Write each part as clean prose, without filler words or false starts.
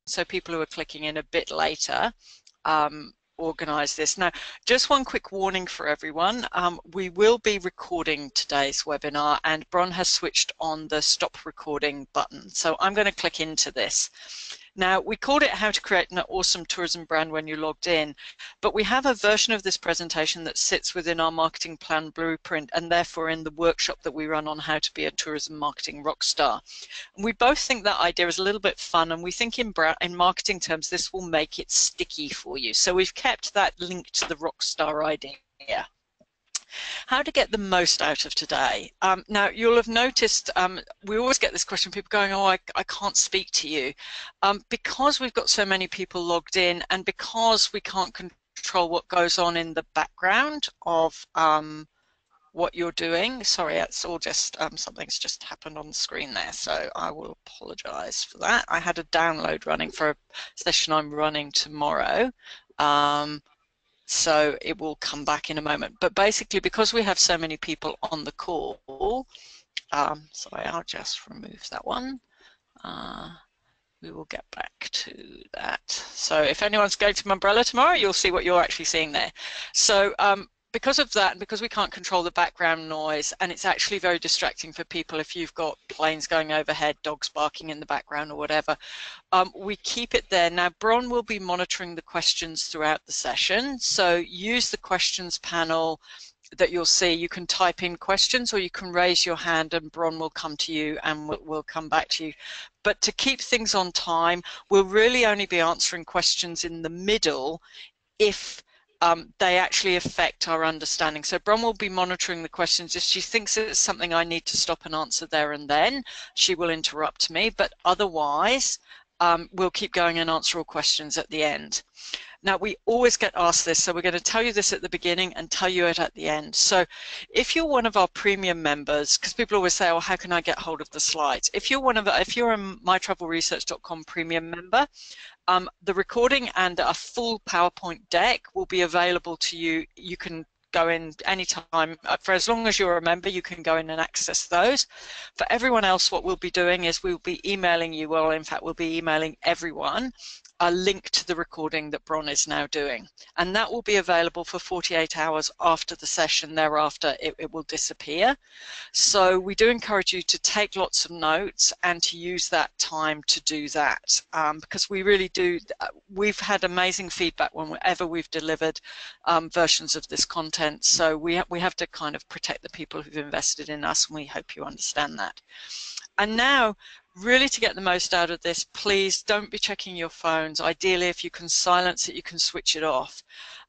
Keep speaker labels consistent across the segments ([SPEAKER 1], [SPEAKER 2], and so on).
[SPEAKER 1] so people who are clicking in a bit later organize this. Now, just one quick warning for everyone. We will be recording today's webinar, and Bron has switched on the stop recording button. So I'm going to click into this. Now, we called it How to Create an Awesome Tourism Brand When You're Logged In, but we have a version of this presentation that sits within our marketing plan blueprint and therefore in the workshop that we run on how to be a tourism marketing rock star. And we both think that idea is a little bit fun, and we think in marketing terms this will make it sticky for you. So we've kept that link to the rock star idea. How to get the most out of today. Now, you'll have noticed we always get this question, people going, oh, I can't speak to you. Because we've got so many people logged in, and because we can't control what goes on in the background of what you're doing. Sorry, it's all just something's just happened on the screen there, so I will apologize for that. I had a download running for a session I'm running tomorrow. So it will come back in a moment. But basically, because we have so many people on the call, sorry, I'll just remove that one. We will get back to that. So if anyone's going to Umbrella tomorrow, you'll see what you're actually seeing there. So because of that, and because we can't control the background noise, and it's actually very distracting for people if you've got planes going overhead, dogs barking in the background or whatever, we keep it there. Now, Bron will be monitoring the questions throughout the session, so use the questions panel that you'll see. You can type in questions or you can raise your hand and Bron will come to you and we'll come back to you. But to keep things on time, we'll really only be answering questions in the middle if they actually affect our understanding. So Bron will be monitoring the questions. If she thinks it's something I need to stop and answer there and then, she will interrupt me, but otherwise we'll keep going and answer all questions at the end. Now, we always get asked this, so we're going to tell you this at the beginning and tell you it at the end. So if you're one of our premium members, because people always say, oh, how can I get hold of the slides? If you're a MyTravelResearch.com premium member, the recording and a full PowerPoint deck will be available to you. You can go in anytime. For as long as you're a member, you can go in and access those. For everyone else, what we'll be doing is we'll be emailing you, well, in fact, we'll be emailing everyone a link to the recording that Bron is now doing. And that will be available for 48 hours after the session. Thereafter, it will disappear. So we do encourage you to take lots of notes and to use that time to do that, because we really do. We've had amazing feedback whenever we've delivered versions of this content. So we have to kind of protect the people who've invested in us, and we hope you understand that. And now, really to get the most out of this, please don't be checking your phones. Ideally, if you can silence it, you can switch it off.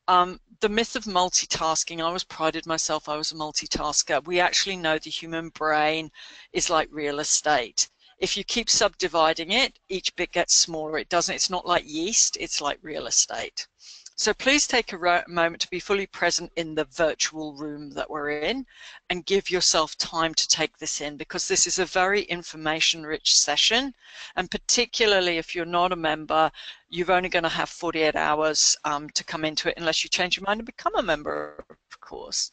[SPEAKER 1] The myth of multitasking, I always prided myself I was a multitasker. We actually know the human brain is like real estate. If you keep subdividing it, each bit gets smaller. It's not like yeast, it's like real estate. So please take a moment to be fully present in the virtual room that we're in and give yourself time to take this in, because this is a very information-rich session, and particularly if you're not a member, you're only going to have 48 hours to come into it unless you change your mind and become a member, of course.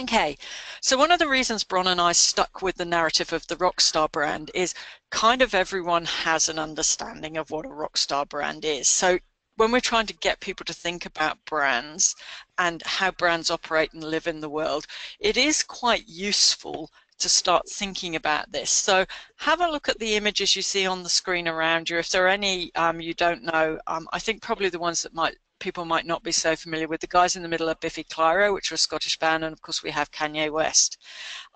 [SPEAKER 1] Okay, so one of the reasons Bron and I stuck with the narrative of the Rockstar brand is kind of everyone has an understanding of what a Rockstar brand is. So when we're trying to get people to think about brands and how brands operate and live in the world, it is quite useful to start thinking about this. So have a look at the images you see on the screen around you. If there are any you don't know, I think probably the ones that people might not be so familiar with. The guys in the middle are Biffy Clyro, which are a Scottish band, and of course we have Kanye West.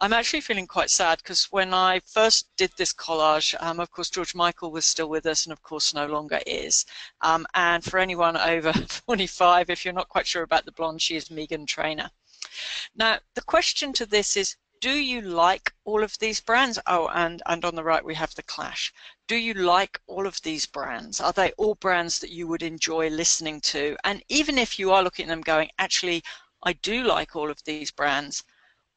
[SPEAKER 1] I'm actually feeling quite sad because when I first did this collage, of course George Michael was still with us and of course no longer is. And for anyone over 45, if you're not quite sure about the blonde, she is Meghan Trainor. Now the question to this is, do you like all of these brands? Oh, and on the right we have The Clash. Do you like all of these brands? Are they all brands that you would enjoy listening to? And even if you are looking at them going, actually, I do like all of these brands,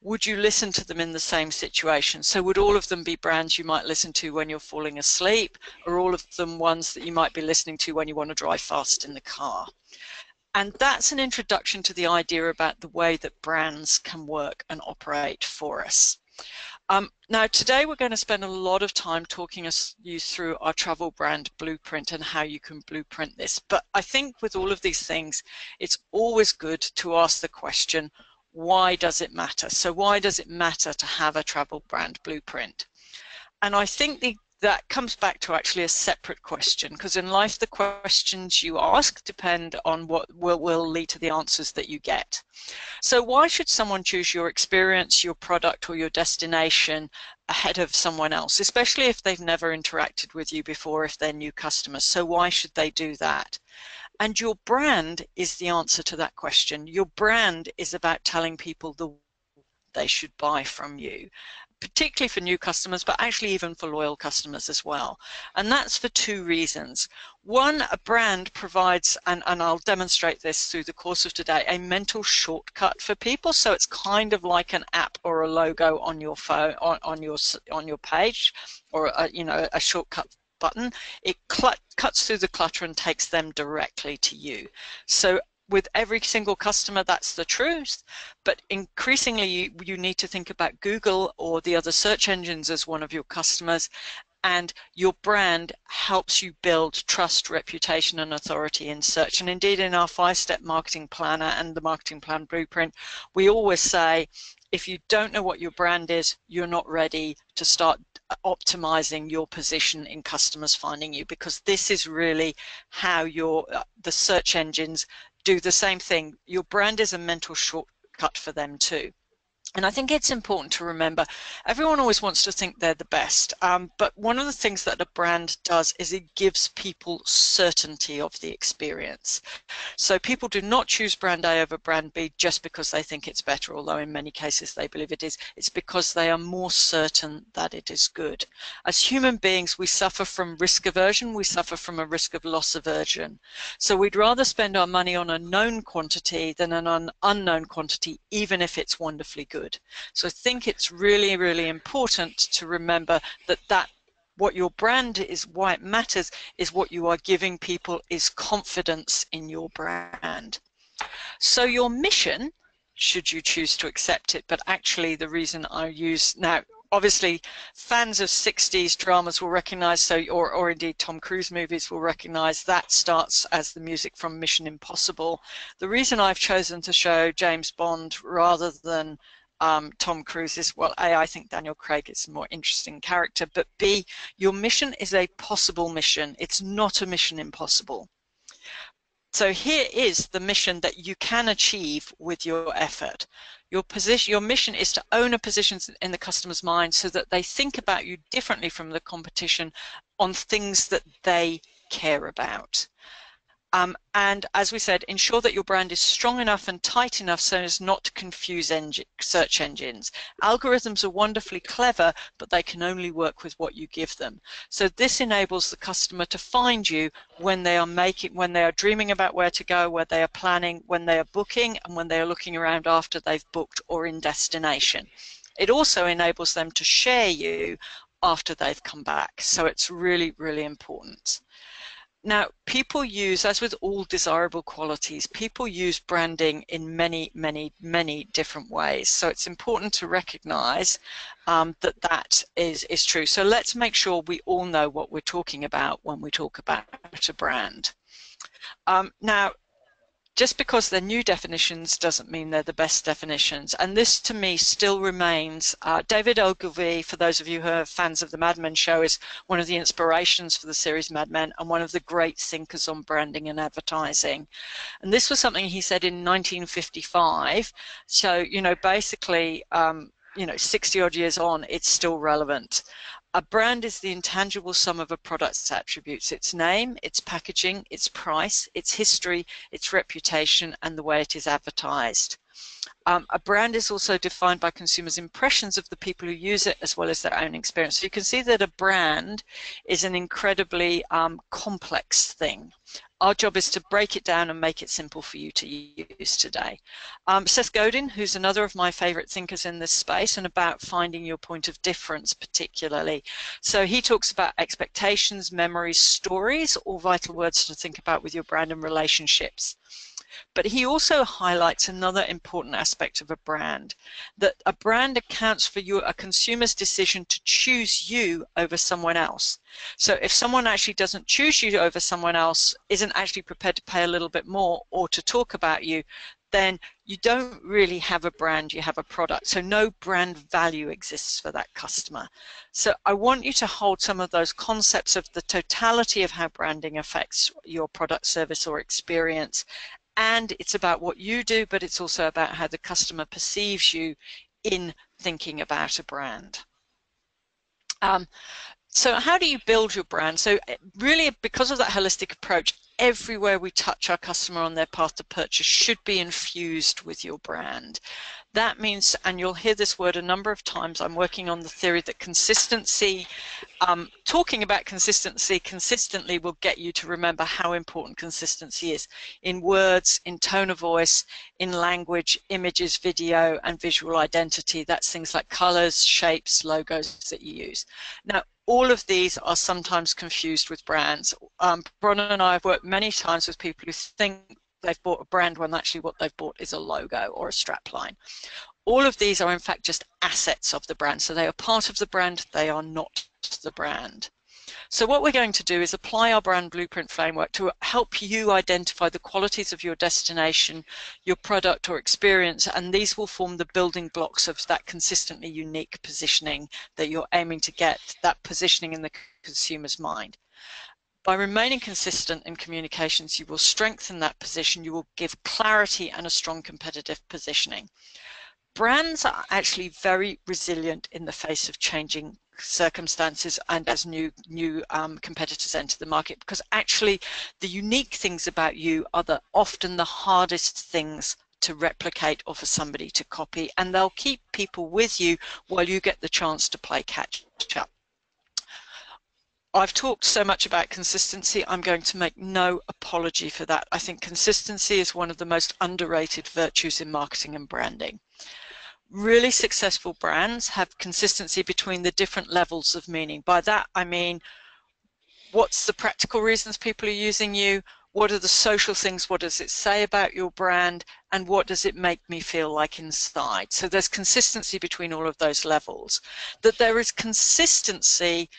[SPEAKER 1] would you listen to them in the same situation? So would all of them be brands you might listen to when you're falling asleep, or all of them ones that you might be listening to when you want to drive fast in the car? And that's an introduction to the idea about the way that brands can work and operate for us. Now, today we're going to spend a lot of time talking you through our travel brand blueprint and how you can blueprint this. But I think with all of these things, it's always good to ask the question, why does it matter? So why does it matter to have a travel brand blueprint? And I think that comes back to actually a separate question, because in life the questions you ask depend on what will lead to the answers that you get. So why should someone choose your experience, your product, or your destination ahead of someone else, especially if they've never interacted with you before, if they're new customers? So why should they do that? And your brand is the answer to that question. Your brand is about telling people they should buy from you, particularly for new customers, but actually even for loyal customers as well. And that's for two reasons. One, a brand provides, and I'll demonstrate this through the course of today, a mental shortcut for people. So it's kind of like an app or a logo on your phone, on your page, or a shortcut button. It cuts through the clutter and takes them directly to you. So with every single customer, that's the truth, but increasingly you need to think about Google or the other search engines as one of your customers, and your brand helps you build trust, reputation, and authority in search. And indeed, in our 5-step marketing planner and the marketing plan blueprint, we always say, if you don't know what your brand is, you're not ready to start optimizing your position in customers finding you, because this is really how the search engines do the same thing. Your brand is a mental shortcut for them too. And I think it's important to remember, everyone always wants to think they're the best, but one of the things that a brand does is it gives people certainty of the experience. So people do not choose brand A over brand B just because they think it's better, although in many cases they believe it is. It's because they are more certain that it is good. As human beings, we suffer from risk aversion, we suffer from a risk of loss aversion. So we'd rather spend our money on a known quantity than an unknown quantity, even if it's wonderfully good. So I think it's really, really important to remember that what your brand is, why it matters, is what you are giving people is confidence in your brand. So your mission, should you choose to accept it, but actually the reason I use now, obviously fans of 60s dramas will recognize, or indeed Tom Cruise movies will recognize, that starts as the music from Mission Impossible. The reason I've chosen to show James Bond rather than Tom Cruise is, well, A, I think Daniel Craig is a more interesting character, but B, your mission is a possible mission. It's not a mission impossible. So here is the mission that you can achieve with your effort. Your mission is to own a position in the customer's mind so that they think about you differently from the competition on things that they care about. And as we said, ensure that your brand is strong enough and tight enough so as not to confuse search engines. Algorithms are wonderfully clever, but they can only work with what you give them. So this enables the customer to find you when they are dreaming about where to go, where they are planning, when they are booking, and when they are looking around after they've booked or in destination. It also enables them to share you after they've come back. So it's really, really important. Now, people use, as with all desirable qualities, people use branding in many, many, many different ways. So it's important to recognize that is true. So let's make sure we all know what we're talking about when we talk about a brand. Now, just because they're new definitions doesn't mean they're the best definitions. And this, to me, still remains. David Ogilvy, for those of you who are fans of the Mad Men show, is one of the inspirations for the series Mad Men and one of the great thinkers on branding and advertising. And this was something he said in 1955. So, basically, 60 odd years on, it's still relevant. A brand is the intangible sum of a product's attributes: its name, its packaging, its price, its history, its reputation, and the way it is advertised. A brand is also defined by consumers' impressions of the people who use it, as well as their own experience. So you can see that a brand is an incredibly complex thing. Our job is to break it down and make it simple for you to use today. Seth Godin, who's another of my favorite thinkers in this space and about finding your point of difference particularly. So he talks about expectations, memories, stories, all vital words to think about with your brand and relationships. But he also highlights another important aspect of a brand, that a brand accounts for a consumer's decision to choose you over someone else. So if someone actually doesn't choose you over someone else, isn't actually prepared to pay a little bit more or to talk about you, then you don't really have a brand, you have a product. So no brand value exists for that customer. So I want you to hold some of those concepts of the totality of how branding affects your product, service, or experience. And it's about what you do, but it's also about how the customer perceives you in thinking about a brand. So how do you build your brand? So really, because of that holistic approach, everywhere we touch our customer on their path to purchase should be infused with your brand. That means, and you'll hear this word a number of times, I'm working on the theory that consistency, talking about consistency consistently will get you to remember how important consistency is in words, in tone of voice, in language, images, video, and visual identity. That's things like colors, shapes, logos that you use. Now, all of these are sometimes confused with brands. Bronner and I have worked many times with people who think they've bought a brand when actually what they've bought is a logo or a strapline. All of these are in fact just assets of the brand. So they are part of the brand, they are not the brand. So what we're going to do is apply our brand blueprint framework to help you identify the qualities of your destination, your product or experience, and these will form the building blocks of that consistently unique positioning that you're aiming to get, that positioning in the consumer's mind. By remaining consistent in communications, you will strengthen that position, you will give clarity and a strong competitive positioning. Brands are actually very resilient in the face of changing circumstances and as new competitors enter the market, because actually the unique things about you are often the hardest things to replicate or for somebody to copy, and they'll keep people with you while you get the chance to play catch up. I've talked so much about consistency, I'm going to make no apology for that. I think consistency is one of the most underrated virtues in marketing and branding. Really successful brands have consistency between the different levels of meaning. By that I mean, what's the practical reasons people are using you? What are the social things? What does it say about your brand? And what does it make me feel like inside? So there's consistency between all of those levels. That there is consistency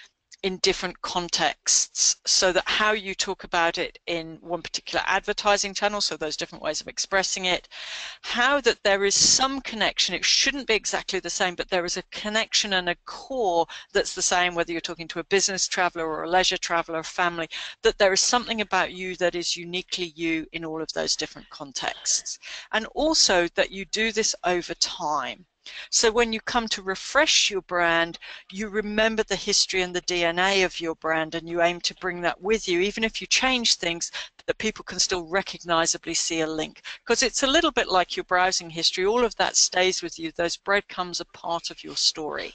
[SPEAKER 1] in different contexts, so that how you talk about it in one particular advertising channel, so those different ways of expressing it, how that there is some connection, it shouldn't be exactly the same, but there is a connection and a core that's the same whether you're talking to a business traveler or a leisure traveler or family, that there is something about you that is uniquely you in all of those different contexts. And also that you do this over time. So when you come to refresh your brand, you remember the history and the DNA of your brand, and you aim to bring that with you, even if you change things, that people can still recognizably see a link. Because it's a little bit like your browsing history, all of that stays with you, those breadcrumbs are part of your story.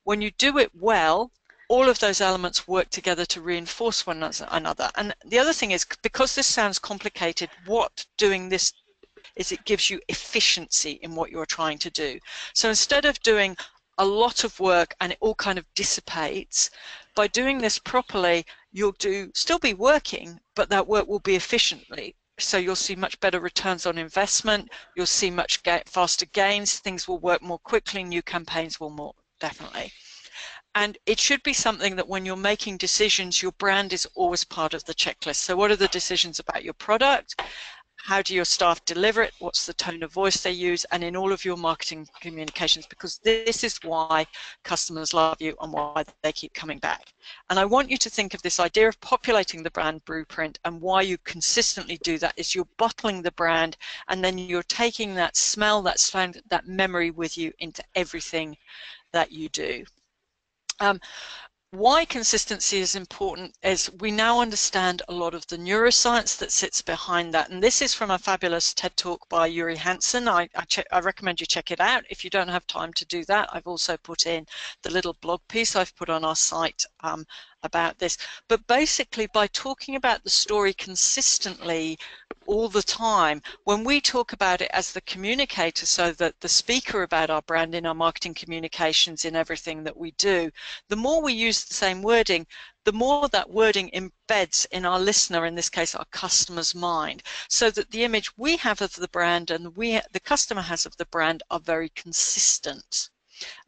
[SPEAKER 1] When you do it well, all of those elements work together to reinforce one another. And the other thing is, because this sounds complicated, what doing this is it gives you efficiency in what you're trying to do. So instead of doing a lot of work and it all kind of dissipates, by doing this properly, you'll still be working, but that work will be efficiently. So you'll see much better returns on investment, you'll see much faster gains, things will work more quickly, new campaigns will more definitely. And it should be something that when you're making decisions, your brand is always part of the checklist. So what are the decisions about your product? How do your staff deliver it? What's the tone of voice they use? And in all of your marketing communications, because this is why customers love you and why they keep coming back. And I want you to think of this idea of populating the brand blueprint, and why you consistently do that is you're bottling the brand, and then you're taking that smell, that sound, that memory with you into everything that you do. Why consistency is important is we now understand a lot of the neuroscience that sits behind that, and this is from a fabulous TED Talk by Uri Hansen. I recommend you check it out. If you don't have time to do that, I've also put in the little blog piece I've put on our site about this. But basically, by talking about the story consistently all the time, when we talk about it as the communicator, so that the speaker about our brand in our marketing communications, in everything that we do, the more we use the same wording, the more that wording embeds in our listener, in this case our customer's mind, so that the image we have of the brand and the customer has of the brand are very consistent.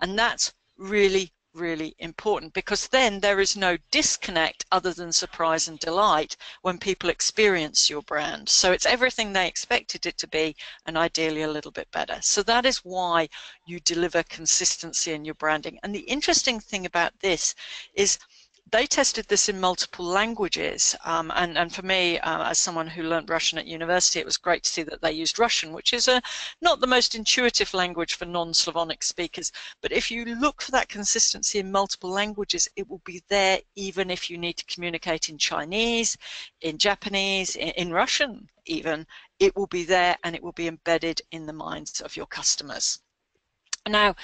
[SPEAKER 1] And that's really, really important, because then there is no disconnect other than surprise and delight when people experience your brand. So it's everything they expected it to be, and ideally a little bit better. So that is why you deliver consistency in your branding. And the interesting thing about this is they tested this in multiple languages, and for me, as someone who learned Russian at university, it was great to see that they used Russian, which is not the most intuitive language for non-Slavonic speakers. But if you look for that consistency in multiple languages, it will be there even if you need to communicate in Chinese, in Japanese, in Russian even. It will be there, and it will be embedded in the minds of your customers. Now,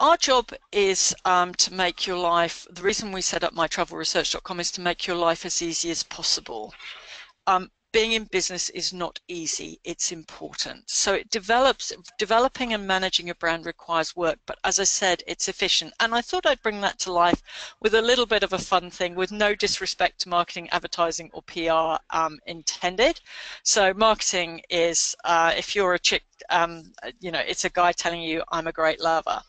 [SPEAKER 1] our job is to make your life, the reason we set up MyTravelResearch.com is to make your life as easy as possible. Being in business is not easy, it's important. So developing and managing a brand requires work, but as I said, it's efficient. And I thought I'd bring that to life with a little bit of a fun thing, with no disrespect to marketing, advertising, or PR intended. So marketing is, if you're a chick, you know, it's a guy telling you, I'm a great lover.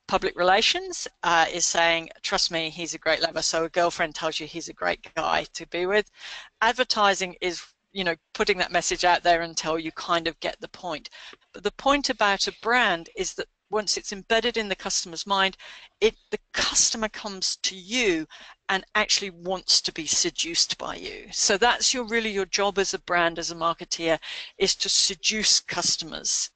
[SPEAKER 1] Public relations is saying, trust me, he's a great lover. So a girlfriend tells you he's a great guy to be with. Advertising is, you know, putting that message out there until you kind of get the point. But the point about a brand is that once it's embedded in the customer's mind, the customer comes to you and actually wants to be seduced by you. So that's really your job as a brand, as a marketeer, is to seduce customers.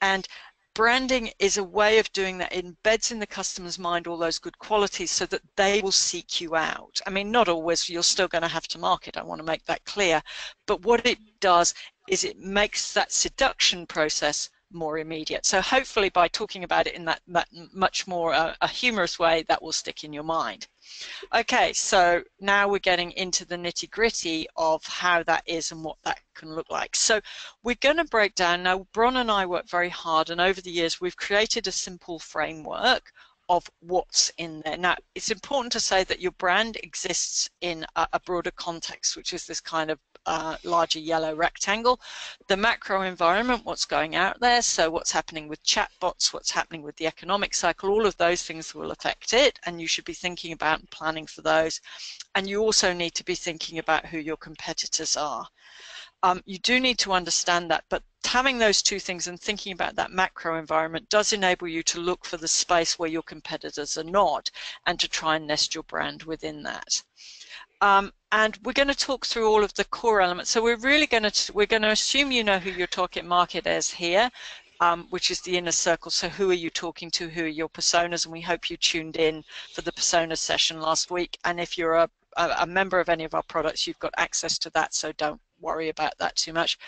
[SPEAKER 1] And branding is a way of doing that. It embeds in the customer's mind all those good qualities so that they will seek you out. I mean, not always, you're still going to have to market, I want to make that clear. But what it does is it makes that seduction process more immediate. So hopefully by talking about it in that much more a humorous way, that will stick in your mind. Okay, so now we're getting into the nitty-gritty of how that is and what that can look like. So we're going to break down, now Bron and I work very hard, and over the years we've created a simple framework of what's in there. Now, it's important to say that your brand exists in a broader context, which is this kind of larger yellow rectangle. The macro environment, what's going out there, so what's happening with chatbots, what's happening with the economic cycle, all of those things will affect it, and you should be thinking about and planning for those. And you also need to be thinking about who your competitors are. You do need to understand that, but having those two things and thinking about that macro environment does enable you to look for the space where your competitors are not, and to try and nest your brand within that. And we're going to talk through all of the core elements. So we're going to assume you know who your target market is here, which is the inner circle. So who are you talking to? Who are your personas? And we hope you tuned in for the persona session last week. And if you're a member of any of our products, you've got access to that, so don't worry about that too much.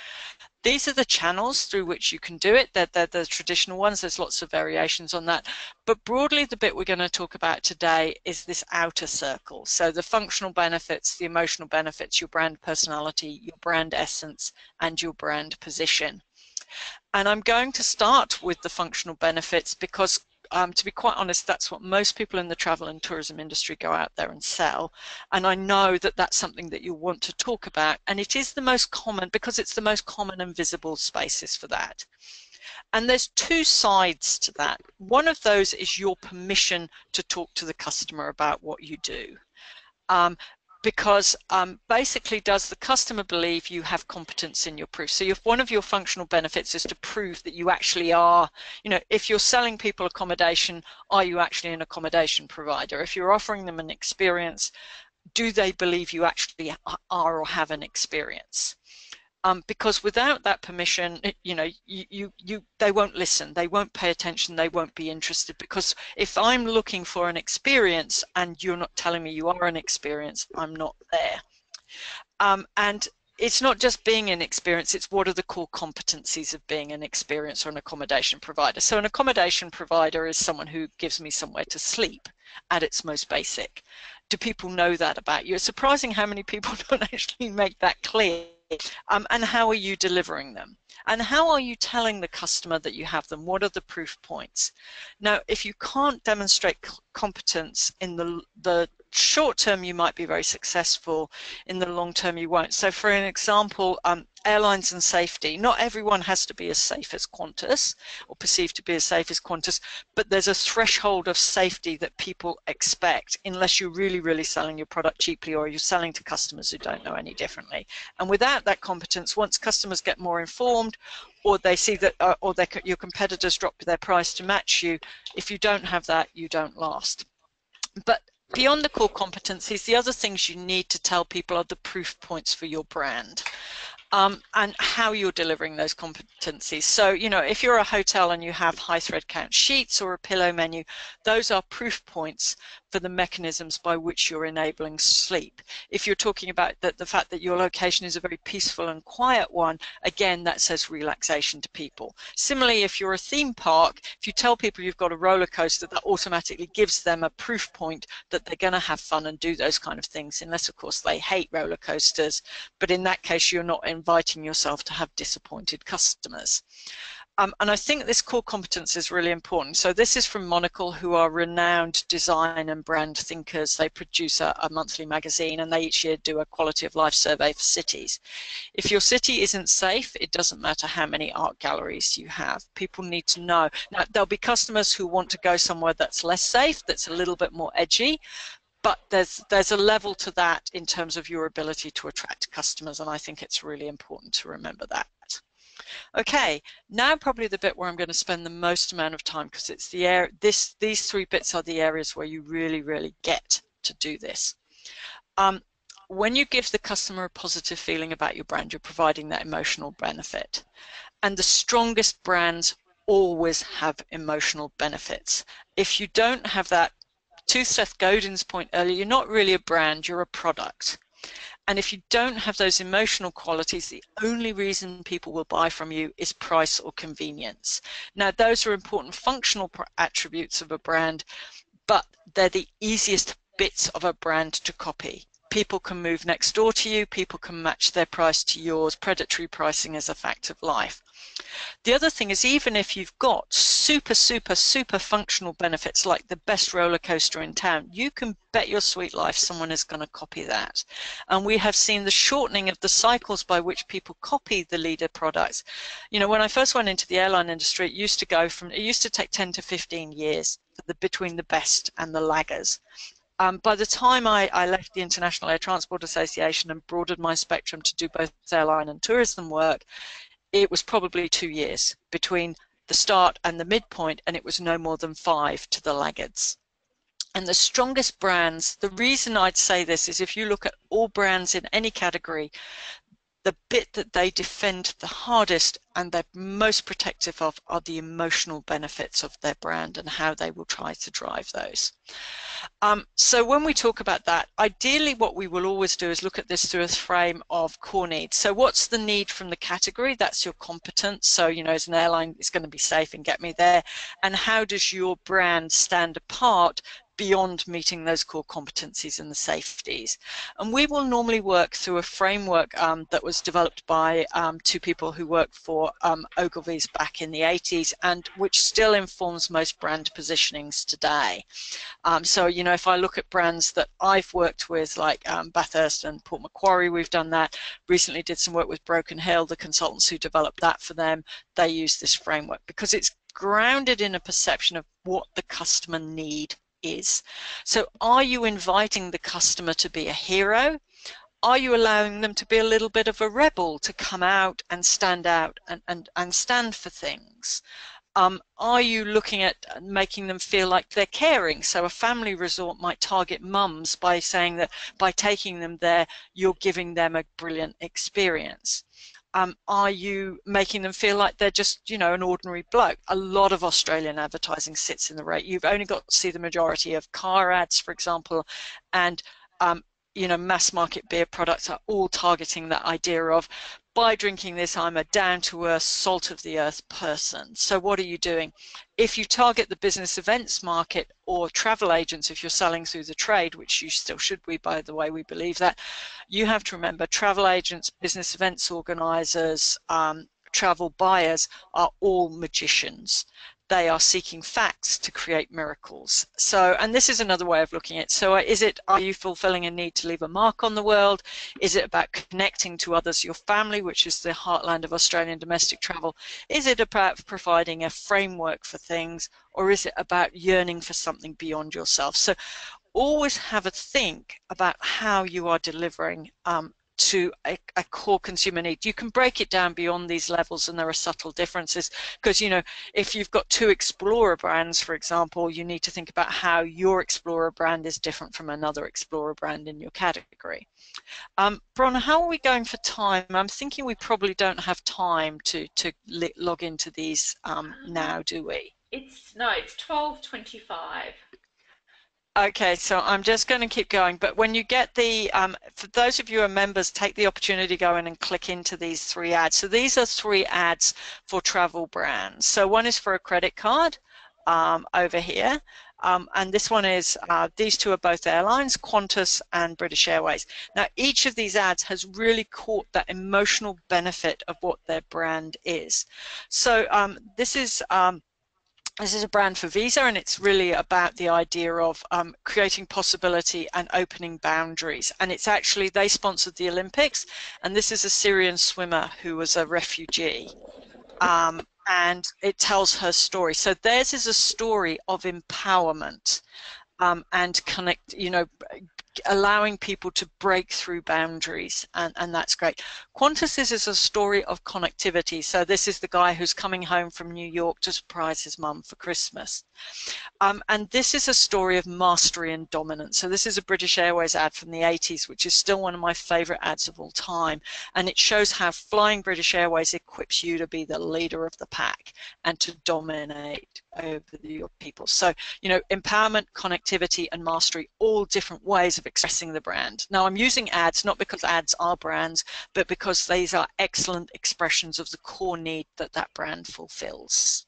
[SPEAKER 1] These are the channels through which you can do it. They're the traditional ones. There's lots of variations on that. But broadly, the bit we're going to talk about today is this outer circle. So the functional benefits, the emotional benefits, your brand personality, your brand essence, and your brand position. And I'm going to start with the functional benefits because to be quite honest, that's what most people in the travel and tourism industry go out there and sell. And I know that that's something that you want to talk about. And it is the most common, because it's the most common and visible spaces for that. And there's two sides to that. One of those is your permission to talk to the customer about what you do. Because basically, does the customer believe you have competence in your proof? So if one of your functional benefits is to prove that you actually are, you know, if you're selling people accommodation, are you actually an accommodation provider? If you're offering them an experience, do they believe you actually are or have an experience? Because without that permission, you know, they won't listen, they won't pay attention, they won't be interested. Because if I'm looking for an experience and you're not telling me you are an experience, I'm not there. And it's not just being an experience, it's what are the core competencies of being an experience or an accommodation provider. So an accommodation provider is someone who gives me somewhere to sleep at its most basic. Do people know that about you? It's surprising how many people don't actually make that clear. And how are you delivering them? And how are you telling the customer that you have them? What are the proof points? Now, if you can't demonstrate competence in the short term, you might be very successful. In the long term, you won't. So for an example, airlines and safety. Not everyone has to be as safe as Qantas or perceived to be as safe as Qantas, but there's a threshold of safety that people expect unless you're really, really selling your product cheaply or you're selling to customers who don't know any differently. And without that competence, once customers get more informed or they see that your competitors drop their price to match you, if you don't have that, you don't last. But beyond the core competencies, the other things you need to tell people are the proof points for your brand. And how you're delivering those competencies. So, you know, if you're a hotel and you have high thread count sheets or a pillow menu, those are proof points for the mechanisms by which you're enabling sleep. If you're talking about the fact that your location is a very peaceful and quiet one, again, that says relaxation to people. Similarly, if you're a theme park, if you tell people you've got a roller coaster, that automatically gives them a proof point that they're going to have fun and do those kind of things, unless, of course, they hate roller coasters. But in that case, you're not inviting yourself to have disappointed customers. And I think this core competence is really important. So this is from Monocle, who are renowned design and brand thinkers. They produce a monthly magazine, and they each year do a quality of life survey for cities. If your city isn't safe, it doesn't matter how many art galleries you have. People need to know. Now, there'll be customers who want to go somewhere that's less safe, that's a little bit more edgy, but there's a level to that in terms of your ability to attract customers, and I think it's really important to remember that. Okay, now probably the bit where I'm going to spend the most amount of time, because it's these three bits are the areas where you really get to do this. When you give the customer a positive feeling about your brand, you're providing that emotional benefit. And the strongest brands always have emotional benefits. If you don't have that, to Seth Godin's point earlier, you're not really a brand, you're a product. And if you don't have those emotional qualities, the only reason people will buy from you is price or convenience. Now, those are important functional attributes of a brand, but they're the easiest bits of a brand to copy. People can move next door to you, people can match their price to yours. Predatory pricing is a fact of life. The other thing is, even if you've got super functional benefits like the best roller coaster in town, you can bet your sweet life someone is going to copy that. And we have seen the shortening of the cycles by which people copy the leader products. You know, when I first went into the airline industry, it used to take 10 to 15 years between the best and the laggers. By the time I left the International Air Transport Association and broadened my spectrum to do both airline and tourism work, it was probably 2 years between the start and the midpoint, and it was no more than 5 to the laggards. And the strongest brands, the reason I'd say this is if you look at all brands in any category, the bit that they defend the hardest and they're most protective of are the emotional benefits of their brand and how they will try to drive those. So when we talk about that, ideally what we will always do is look at this through a frame of core needs. So what's the need from the category? That's your competence. So, you know, as an airline, it's going to be safe and get me there. And how does your brand stand apart beyond meeting those core competencies and the safeties? And we will normally work through a framework that was developed by two people who worked for Ogilvy's back in the 80s, and which still informs most brand positionings today. So, you know, if I look at brands that I've worked with, like Bathurst and Port Macquarie, we've done that. Recently did some work with Broken Hill, the consultants who developed that for them. They use this framework because it's grounded in a perception of what the customer need is. So are you inviting the customer to be a hero? Are you allowing them to be a little bit of a rebel, to come out and stand stand for things? Are you looking at making them feel like they're caring? So a family resort might target mums by saying that by taking them there, you're giving them a brilliant experience. Are you making them feel like they're just, you know, an ordinary bloke? A lot of Australian advertising sits in the rate. You've only got to see the majority of car ads, for example, and you know, mass market beer products are all targeting that idea of by drinking this, I'm a down-to-earth, salt-of-the-earth person. So what are you doing? If you target the business events market or travel agents, if you're selling through the trade, which you still should, by the way, we believe that, you have to remember travel agents, business events organizers, travel buyers are all magicians. They are seeking facts to create miracles. So, and this is another way of looking at it. So are you fulfilling a need to leave a mark on the world? Is it about connecting to others, your family, which is the heartland of Australian domestic travel? Is it about providing a framework for things, or is it about yearning for something beyond yourself? So always have a think about how you are delivering to a core consumer need. You can break it down beyond these levels, and there are subtle differences, because, you know, if you've got two Explorer brands, for example, you need to think about how your Explorer brand is different from another Explorer brand in your category. Bron, how are we going for time? I'm thinking we probably don't have time to log into these now, do we?
[SPEAKER 2] It's 12:25.
[SPEAKER 1] Okay, so I'm just going to keep going, but when you get the, for those of you who are members, take the opportunity to go in and click into these 3 ads. So these are 3 ads for travel brands. So one is for a credit card over here, and this one is, these 2 are both airlines, Qantas and British Airways. Now, each of these ads has really caught that emotional benefit of what their brand is. So this is a brand for Visa, and it's really about the idea of creating possibility and opening boundaries. And it's actually, they sponsored the Olympics, and this is a Syrian swimmer who was a refugee. And it tells her story. So theirs is a story of empowerment and connect, you know, allowing people to break through boundaries, and that's great. Qantas is a story of connectivity. So this is the guy who's coming home from New York to surprise his mum for Christmas. And this is a story of mastery and dominance. So this is a British Airways ad from the 80s, which is still one of my favorite ads of all time. And it shows how flying British Airways equips you to be the leader of the pack and to dominate over your people. So, you know, empowerment, connectivity, and mastery, all different ways of expressing the brand. Now, I'm using ads not because ads are brands, but because these are excellent expressions of the core need that that brand fulfills.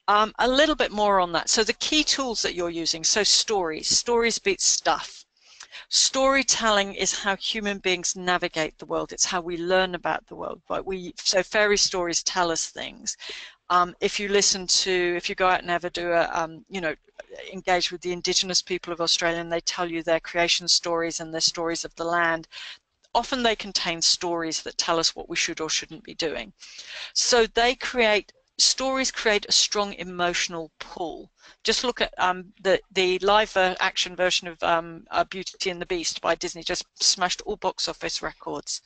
[SPEAKER 1] A little bit more on that. So the key tools that you're using, so stories beat stuff. Storytelling is how human beings navigate the world. It's how we learn about the world. But so fairy stories tell us things. If you go out and ever do you know, engage with the indigenous people of Australia, and they tell you their creation stories and their stories of the land, often they contain stories that tell us what we should or shouldn't be doing. So stories create a strong emotional pull. Just look at the live action version of Beauty and the Beast by Disney, just smashed all box office records.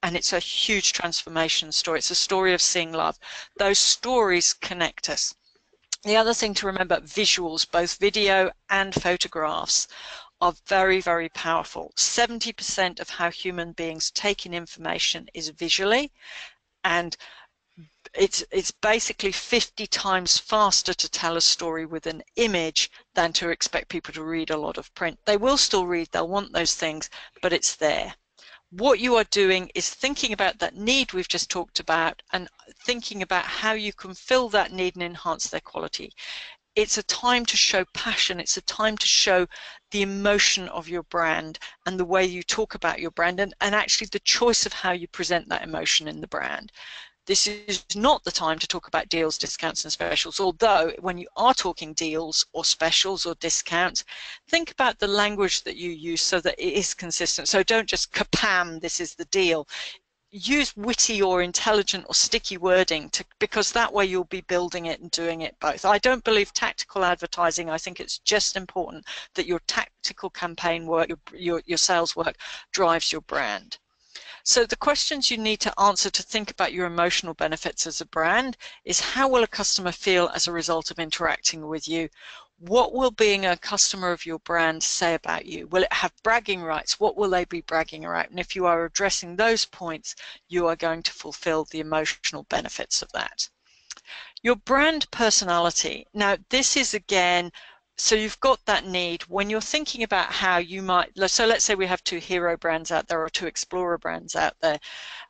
[SPEAKER 1] And it's a huge transformation story. It's a story of seeing love. Those stories connect us. The other thing to remember, visuals, both video and photographs, are very, very powerful. 70% of how human beings take in information is visually, and it's basically 50 times faster to tell a story with an image than to expect people to read a lot of print. They will still read, they'll want those things, but it's there. What you are doing is thinking about that need we've just talked about and thinking about how you can fill that need and enhance their quality. It's a time to show passion. It's a time to show the emotion of your brand and the way you talk about your brand, and actually the choice of how you present that emotion in the brand. This is not the time to talk about deals, discounts, and specials, although when you are talking deals or specials or discounts, think about the language that you use so that it is consistent. So don't just kapam, this is the deal. Use witty or intelligent or sticky wording, because that way you'll be building it and doing it both. I don't believe tactical advertising. I think it's just important that your tactical campaign work, your sales work, drives your brand. So the questions you need to answer to think about your emotional benefits as a brand is: how will a customer feel as a result of interacting with you? What will being a customer of your brand say about you? Will it have bragging rights? What will they be bragging about? And if you are addressing those points, you are going to fulfill the emotional benefits of that. Your brand personality. Now, this is again So you've got that need when you're thinking about how you might, so let's say we have 2 hero brands out there or 2 explorer brands out there.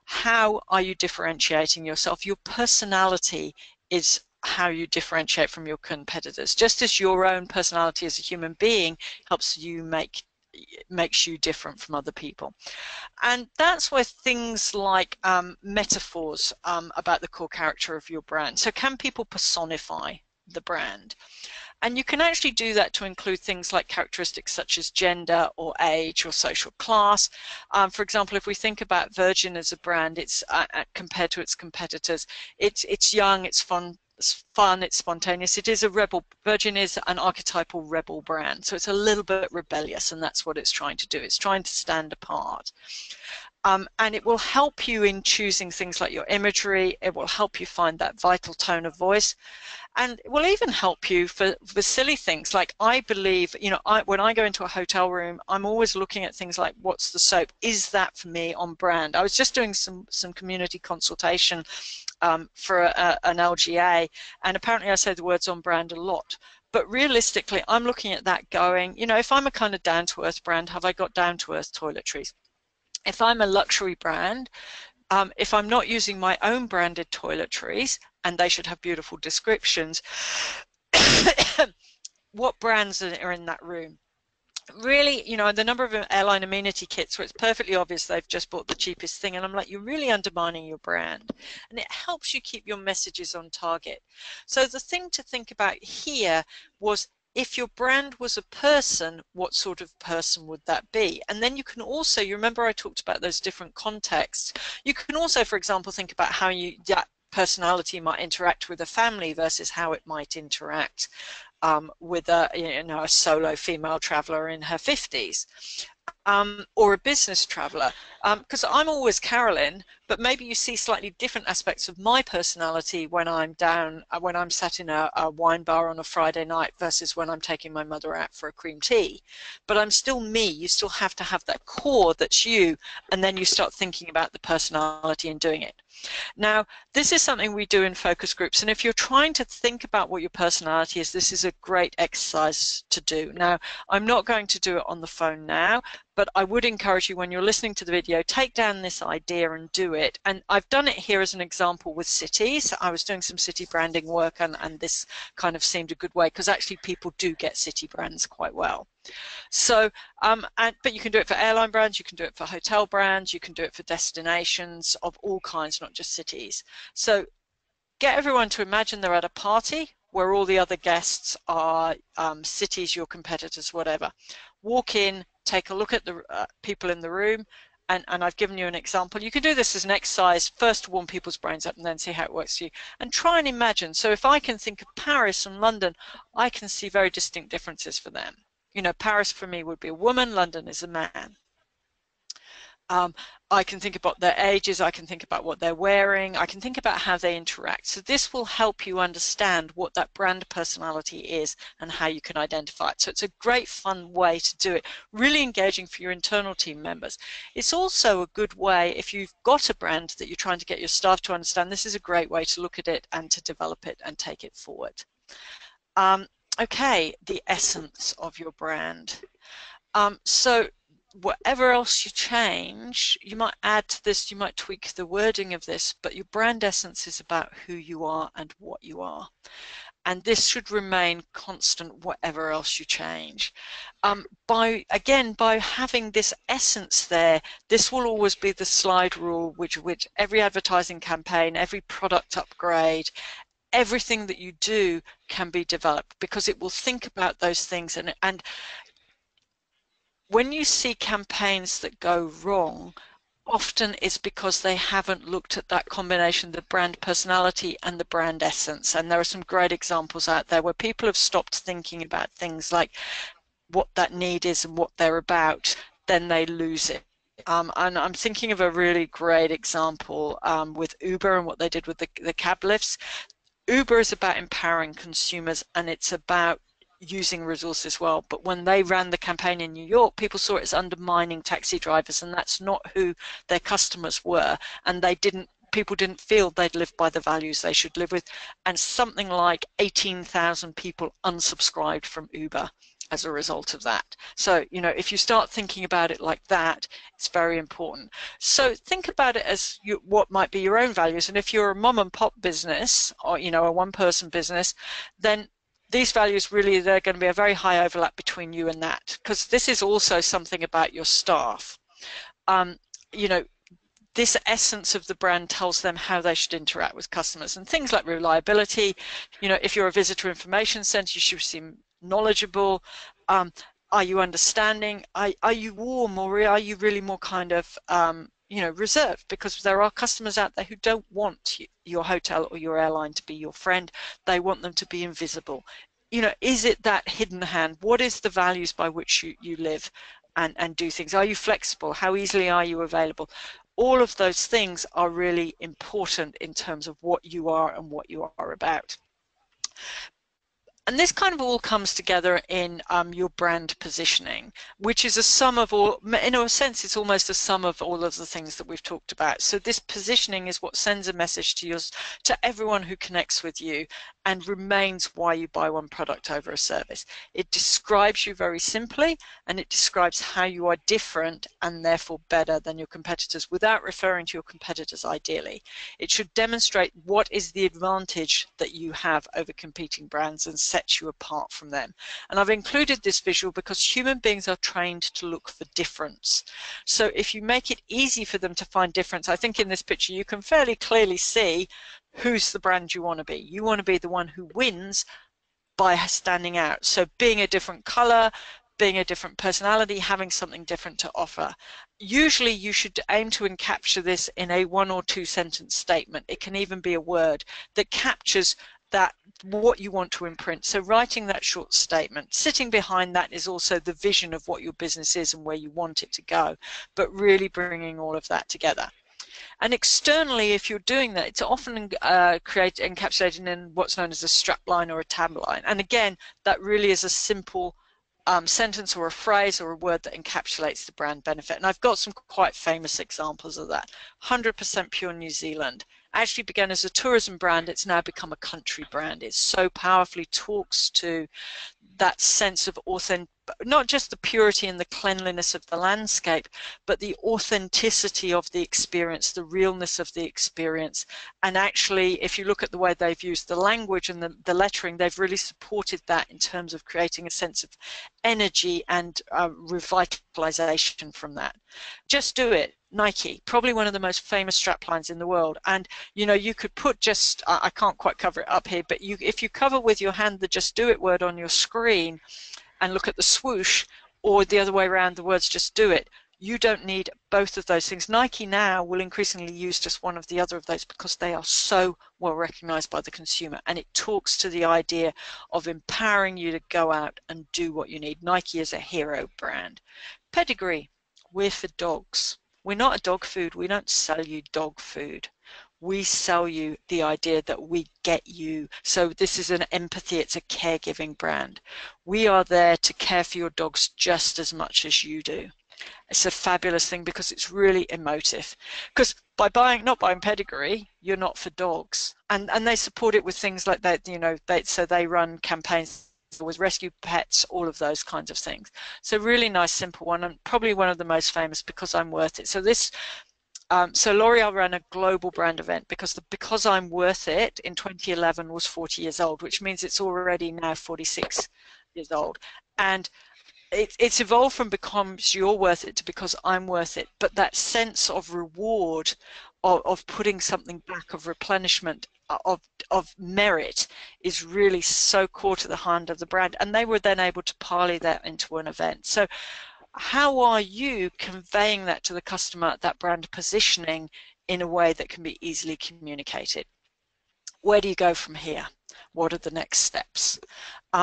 [SPEAKER 1] How are you differentiating yourself? Your personality is how you differentiate from your competitors, just as your own personality as a human being helps you makes you different from other people. And that's where things like metaphors about the core character of your brand. So can people personify the brand? And you can actually do that to include things like characteristics such as gender or age or social class. For example, if we think about Virgin as a brand, it's compared to its competitors, it's young, it's fun, it's spontaneous. It is a rebel. Virgin is an archetypal rebel brand, so it's a little bit rebellious, and that's what it's trying to do. It's trying to stand apart. And it will help you in choosing things like your imagery. It will help you find that vital tone of voice. And it will even help you for silly things. Like I believe, you know, when I go into a hotel room, I'm always looking at things like, what's the soap? Is that for me on brand? I was just doing some community consultation for an LGA, and apparently I say the words on brand a lot. But realistically, I'm looking at that going, you know, if I'm a kind of down-to-earth brand, have I got down-to-earth toiletries? If I'm a luxury brand, if I'm not using my own branded toiletries, and they should have beautiful descriptions, what brands are in that room? Really, you know, the number of airline amenity kits where it's perfectly obvious they've just bought the cheapest thing, and I'm like, you're really undermining your brand. And it helps you keep your messages on target. So the thing to think about here was, if your brand was a person, what sort of person would that be? And then you can also, you remember I talked about those different contexts. You can also, for example, think about how that personality might interact with a family versus how it might interact with a solo female traveler in her 50s. Or a business traveler, because I'm always Carolyn, but maybe you see slightly different aspects of my personality when I'm when I'm sat in a wine bar on a Friday night versus when I'm taking my mother out for a cream tea. But I'm still me. You still have to have that core that's you, and then you start thinking about the personality and doing it. Now, this is something we do in focus groups, and if you're trying to think about what your personality is, this is a great exercise to do. Now, I'm not going to do it on the phone now, but I would encourage you, when you're listening to the video, take down this idea and do it. And I've done it here as an example with cities. I was doing some city branding work, and this kind of seemed a good way, because actually people do get city brands quite well. So, but you can do it for airline brands, you can do it for hotel brands, you can do it for destinations of all kinds, not just cities. So get everyone to imagine they're at a party where all the other guests are cities, your competitors, whatever. Walk in, take a look at the people in the room, and I've given you an example. You can do this as an exercise, first to warm people's brains up and then see how it works for you. And try and imagine. So if I can think of Paris and London, I can see very distinct differences for them. You know, Paris for me would be a woman, London is a man. I can think about their ages, I can think about what they're wearing, I can think about how they interact. So this will help you understand what that brand personality is and how you can identify it. So it's a great fun way to do it, really engaging for your internal team members. It's also a good way, if you've got a brand that you're trying to get your staff to understand, this is a great way to look at it and to develop it and take it forward. Okay, the essence of your brand. So whatever else you change, you might add to this, you might tweak the wording of this, but your brand essence is about who you are and what you are. And this should remain constant whatever else you change. By having this essence there, this will always be the slide rule which every advertising campaign, every product upgrade, everything that you do can be developed, because it will think about those things. And when you see campaigns that go wrong, often it's because they haven't looked at that combination, the brand personality and the brand essence. And there are some great examples out there where people have stopped thinking about things like what that need is and what they're about, then they lose it. And I'm thinking of a really great example with Uber and what they did with the cab lifts. Uber is about empowering consumers, and it's about using resources well, but when they ran the campaign in New York, people saw it as undermining taxi drivers, and that's not who their customers were, and they didn't people didn't feel they'd lived by the values they should live with, and something like 18,000 people unsubscribed from Uber as a result of that. So, you know, if you start thinking about it like that, it's very important. So think about it as what might be your own values. And if you're a mom and pop business, or, you know, a one-person business, then these values really, they're going to be a very high overlap between you and that, because this is also something about your staff. You know, this essence of the brand tells them how they should interact with customers, and things like reliability. You know, if you're a visitor information center, you should seem knowledgeable. Are you understanding? Are you warm, or are you really more kind of you know, reserved? Because there are customers out there who don't want your hotel or your airline to be your friend. They want them to be invisible. You know, is it that hidden hand? What is the values by which you live and do things? Are you flexible? How easily are you available? All of those things are really important in terms of what you are and what you are about. And this kind of all comes together in your brand positioning, which is a sum of all, in a sense, it's almost a sum of all of the things that we've talked about. So this positioning is what sends a message to everyone who connects with you and remains why you buy one product over a service. It describes you very simply, and it describes how you are different and therefore better than your competitors without referring to your competitors ideally. It should demonstrate what is the advantage that you have over competing brands and sets you apart from them. And I've included this visual because human beings are trained to look for difference. So if you make it easy for them to find difference, I think in this picture you can fairly clearly see who's the brand you want to be. You want to be the one who wins by standing out. So being a different color, being a different personality, having something different to offer. Usually you should aim to encapture this in a 1 or 2 sentence statement. It can even be a word that captures that what you want to imprint. So writing that short statement, sitting behind that is also the vision of what your business is and where you want it to go, but really bringing all of that together. And externally, if you're doing that, it's often encapsulated in what's known as a strapline or a tagline. And again, that really is a simple sentence or a phrase or a word that encapsulates the brand benefit. And I've got some quite famous examples of that. 100% Pure New Zealand actually began as a tourism brand. It's now become a country brand. It so powerfully talks to that sense of not just the purity and the cleanliness of the landscape, but the authenticity of the experience, the realness of the experience. And actually, if you look at the way they've used the language and the lettering, they've really supported that in terms of creating a sense of energy and revitalization from that. Just do it. Nike, probably one of the most famous straplines in the world. And you know, you could put just, I can't quite cover it up here, but if you cover with your hand the just do it word on your screen and look at the swoosh, or the other way around, the words just do it, you don't need both of those things. Nike now will increasingly use just one of the other of those because they are so well recognized by the consumer, and it talks to the idea of empowering you to go out and do what you need. Nike is a hero brand. Pedigree, we're for dogs. We're not a dog food. We don't sell you dog food. We sell you the idea that we get you. So this is an empathy, it's a caregiving brand. We are there to care for your dogs just as much as you do. It's a fabulous thing because it's really emotive. Because by not buying Pedigree, you're not for dogs. And they support it with things like that, you know, so they run campaigns with rescue pets, all of those kinds of things. So really nice, simple one, and probably one of the most famous, Because I'm Worth It. So this, so L'Oreal ran a global brand event because the Because I'm Worth It in 2011 was 40 years old, which means it's already now 46 years old. And it's evolved from Because You're Worth It to Because I'm Worth It. But that sense of reward, of putting something back, of replenishment, of merit is really so core to the heart of the brand, and they were then able to parlay that into an event. So how are you conveying that to the customer, that brand positioning, in a way that can be easily communicated? Where do you go from here? What are the next steps?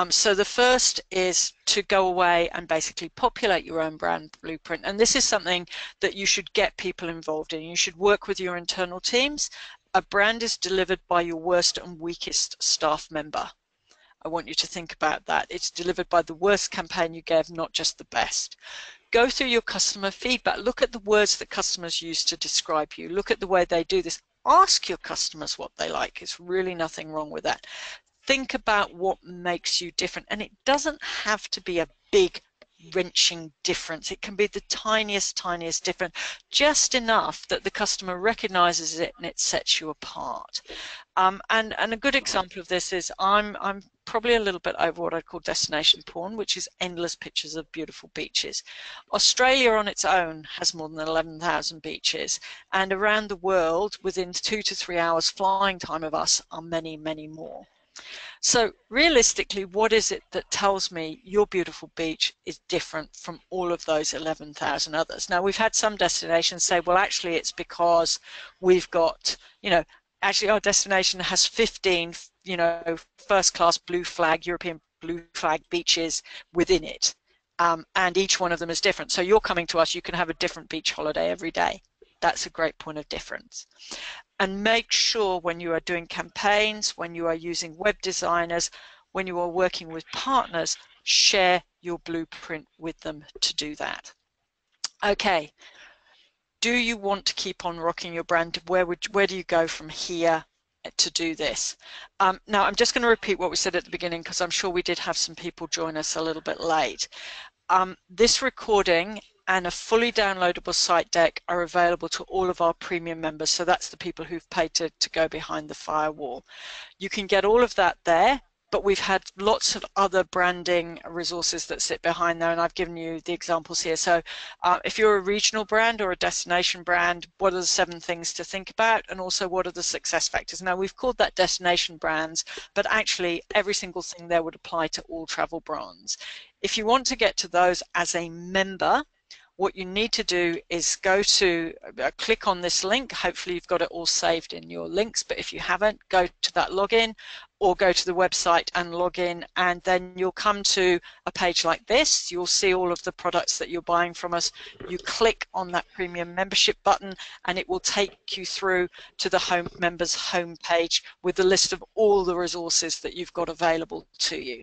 [SPEAKER 1] So the first is to go away and basically populate your own brand blueprint. And this is something that you should get people involved in. You should work with your internal teams. A brand is delivered by your worst and weakest staff member. I want you to think about that. It's delivered by the worst campaign you gave, not just the best. Go through your customer feedback. Look at the words that customers use to describe you. Look at the way they do this. ask your customers what they like. It's really nothing wrong with that. Think about what makes you different, and it doesn't have to be a big wrenching difference. It can be the tiniest difference, just enough that the customer recognizes it and it sets you apart. And a good example of this is I'm probably a little bit over what I'd call destination porn, which is endless pictures of beautiful beaches. Australia on its own has more than 11,000 beaches, and around the world, within 2 to 3 hours flying time of us, are many, many more. So realistically, what is it that tells me your beautiful beach is different from all of those 11,000 others? Now, we've had some destinations say, well, actually, it's because we've got, actually our destination has 15, first-class blue flag, European blue flag beaches within it. And each one of them is different. So you're coming to us, you can have a different beach holiday every day. That's a great point of difference. And make sure when you are doing campaigns, when you are using web designers, when you are working with partners, share your blueprint with them to do that. Okay, do you want to keep on rocking your brand? Where do you go from here to do this? Now, I'm just going to repeat what we said at the beginning, because I'm sure we did have some people join us a little bit late. This recording and a fully downloadable site deck are available to all of our premium members. So that's the people who've paid to go behind the firewall. You can get all of that there, but we've had lots of other branding resources that sit behind there, and I've given you the examples here. So if you're a regional brand or a destination brand, what are the 7 things to think about, and also what are the success factors? Now, we've called that destination brands, but actually every single thing there would apply to all travel brands. If you want to get to those as a member, what you need to do is go to, click on this link. Hopefully you've got it all saved in your links, but if you haven't, go to that login or go to the website and log in, and then you'll come to a page like this. You'll see all of the products that you're buying from us. You click on that premium membership button and it will take you through to the members homepage with a list of all the resources that you've got available to you.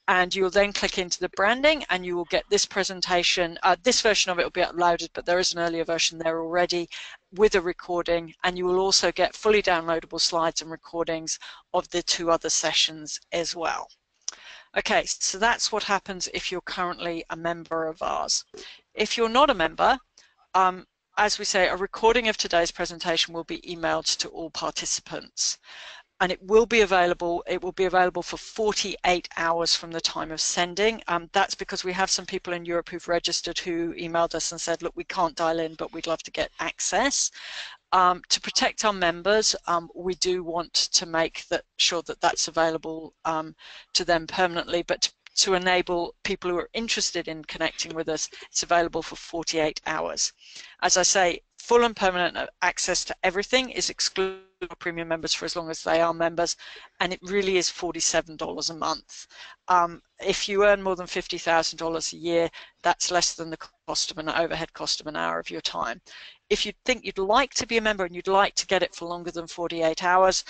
[SPEAKER 1] And you'll then click into the branding and you will get this presentation. This version of it will be uploaded, but there is an earlier version there already with a recording, and you will also get fully downloadable slides and recordings of the 2 other sessions as well. Okay, so that's what happens if you're currently a member of ours. If you're not a member, as we say, a recording of today's presentation will be emailed to all participants. And it will be available for 48 hours from the time of sending. That's because we have some people in Europe who've registered who emailed us and said, look, we can't dial in, but we'd love to get access. To protect our members, we do want to make sure that that's available to them permanently, but to enable people who are interested in connecting with us, it's available for 48 hours. As I say, full and permanent access to everything is exclusive to premium members for as long as they are members, and it really is $47 a month. If you earn more than $50,000 a year, that's less than the cost of an overhead cost of an hour of your time. If you think you'd like to be a member and you'd like to get it for longer than 48 hours,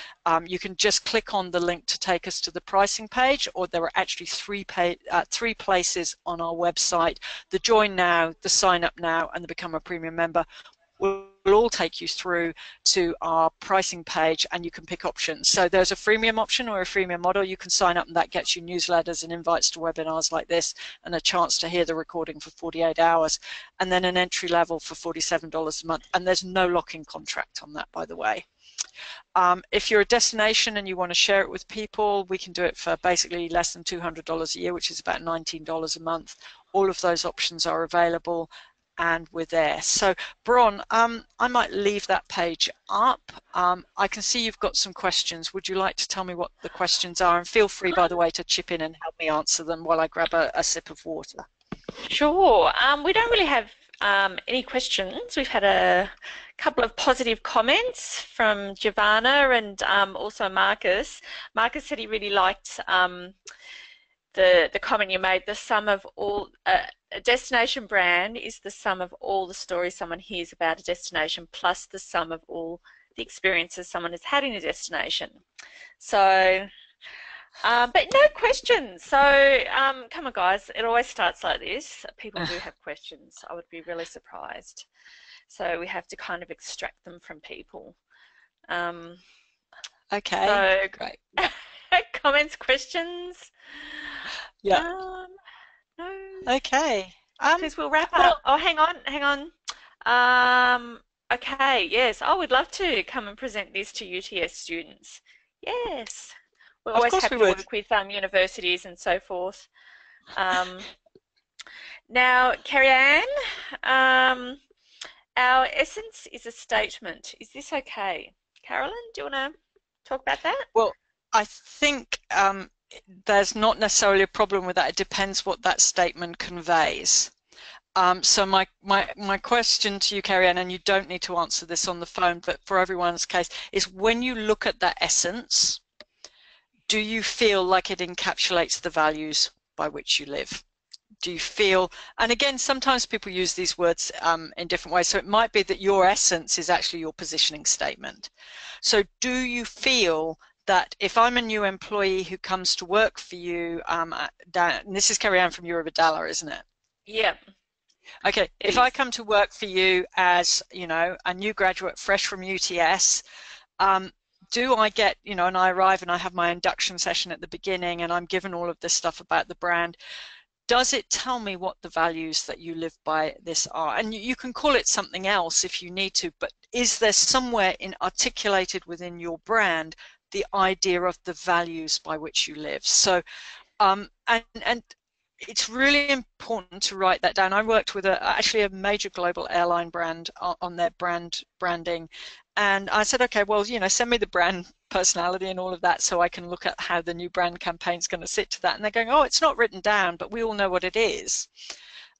[SPEAKER 1] you can just click on the link to take us to the pricing page, or there are actually 3 places on our website: the Join Now, the Sign Up Now, and the Become a Premium Member. Will all take you through to our pricing page, and you can pick options. So there's a freemium option or a freemium model. You can sign up and that gets you newsletters and invites to webinars like this and a chance to hear the recording for 48 hours, and then an entry level for $47 a month. And there's no lock-in contract on that, by the way. If you're a destination and you want to share it with people, we can do it for basically less than $200 a year, which is about $19 a month. All of those options are available, and we're there. So Bron, I might leave that page up. I can see you've got some questions. Would you like to tell me what the questions are? And feel free, by the way, to chip in and help me answer them while I grab a sip of water.
[SPEAKER 2] Sure. We don't really have any questions. We've had a couple of positive comments from Giovanna and also Marcus. Marcus said he really liked the comment you made, the sum of all, a destination brand is the sum of all the stories someone hears about a destination plus the sum of all the experiences someone has had in a destination. So, but no questions. So, come on guys, it always starts like this. People do have questions. I would be really surprised. So we have to kind of extract them from people.
[SPEAKER 1] Okay,
[SPEAKER 2] So
[SPEAKER 1] great. Yeah.
[SPEAKER 2] comments, questions?
[SPEAKER 1] Yeah.
[SPEAKER 2] No,
[SPEAKER 1] Okay.
[SPEAKER 2] because we'll wrap up.
[SPEAKER 1] Well,
[SPEAKER 2] Oh, hang on. Um, okay, yes, I would love to come and present this to UTS students. Yes, we're
[SPEAKER 1] of
[SPEAKER 2] always
[SPEAKER 1] course we
[SPEAKER 2] happy to
[SPEAKER 1] would.
[SPEAKER 2] work with universities and so forth. Um, Now, Carrie Ann, our essence is a statement. Is this okay? Carolyn, do you want to talk about that?
[SPEAKER 1] Well, I think there's not necessarily a problem with that. It depends what that statement conveys. So my question to you, Carrie Ann, and you don't need to answer this on the phone, but for everyone's case, is when you look at that essence, do you feel like it encapsulates the values by which you live? Do you feel, and again, sometimes people use these words in different ways, so it might be that your essence is actually your positioning statement. So do you feel that if I'm a new employee who comes to work for you, and this is Carrie Ann from Eurobadala, isn't it?
[SPEAKER 2] Yeah,
[SPEAKER 1] Okay,
[SPEAKER 2] it
[SPEAKER 1] if I
[SPEAKER 2] is.
[SPEAKER 1] come to work for you as, you know, a new graduate fresh from UTS, do I get, you know, and I arrive and I have my induction session at the beginning and I'm given all of this stuff about the brand, does it tell me what the values that you live by this are? And you can call it something else if you need to, but is there somewhere articulated within your brand the idea of the values by which you live? So and it's really important to write that down. I worked with actually a major global airline brand on their branding, and I said, okay, well, you know, send me the brand personality and all of that so I can look at how the new brand campaign is going to sit to that. And they're going, oh, it's not written down, but we all know what it is.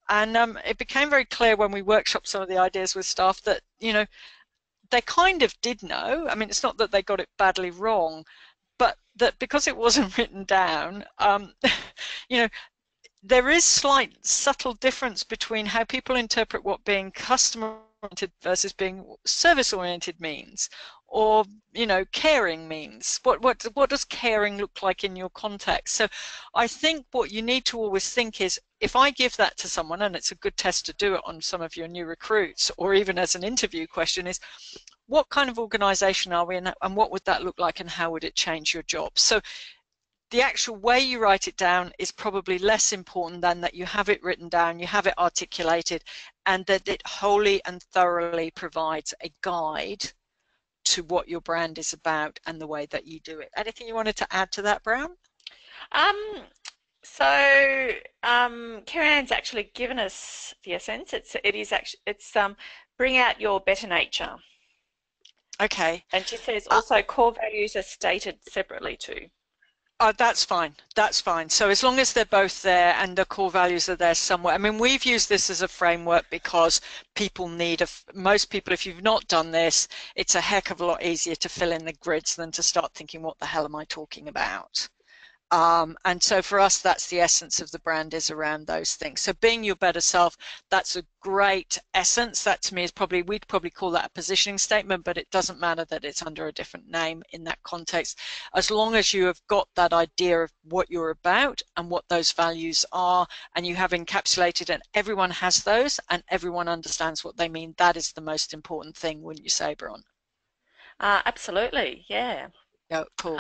[SPEAKER 1] And it became very clear when we workshopped some of the ideas with staff that, you know, they kind of did know. I mean, it's not that they got it badly wrong, but that because it wasn't written down, you know, there is slight subtle difference between how people interpret what being customer oriented versus being service oriented means, or, you know, caring means. What does caring look like in your context? So I think what you need to always think is, if I give that to someone, and it's a good test to do it on some of your new recruits or even as an interview question, is what kind of organization are we in and what would that look like and how would it change your job? So the actual way you write it down is probably less important than that you have it written down, you have it articulated, and that it wholly and thoroughly provides a guide to what your brand is about and the way that you do it. Anything you wanted to add to that, Brown?
[SPEAKER 2] Um, Carrie Ann's actually given us the essence. It's bring out your better nature.
[SPEAKER 1] Okay.
[SPEAKER 2] And she says also core values are stated separately too.
[SPEAKER 1] That's fine. That's fine. So as long as they're both there and the core values are there somewhere. I mean, we've used this as a framework because people need most people, if you've not done this, it's a heck of a lot easier to fill in the grids than to start thinking, what the hell am I talking about? And so for us, that's the essence of the brand, is around those things. So being your better self, that's a great essence. That to me is probably, we'd probably call that a positioning statement, but it doesn't matter that it's under a different name in that context. As long as you have got that idea of what you're about and what those values are, and you have encapsulated, and everyone has those and everyone understands what they mean, that is the most important thing, wouldn't you say, Bron?
[SPEAKER 2] Absolutely, yeah.
[SPEAKER 1] Yeah, cool.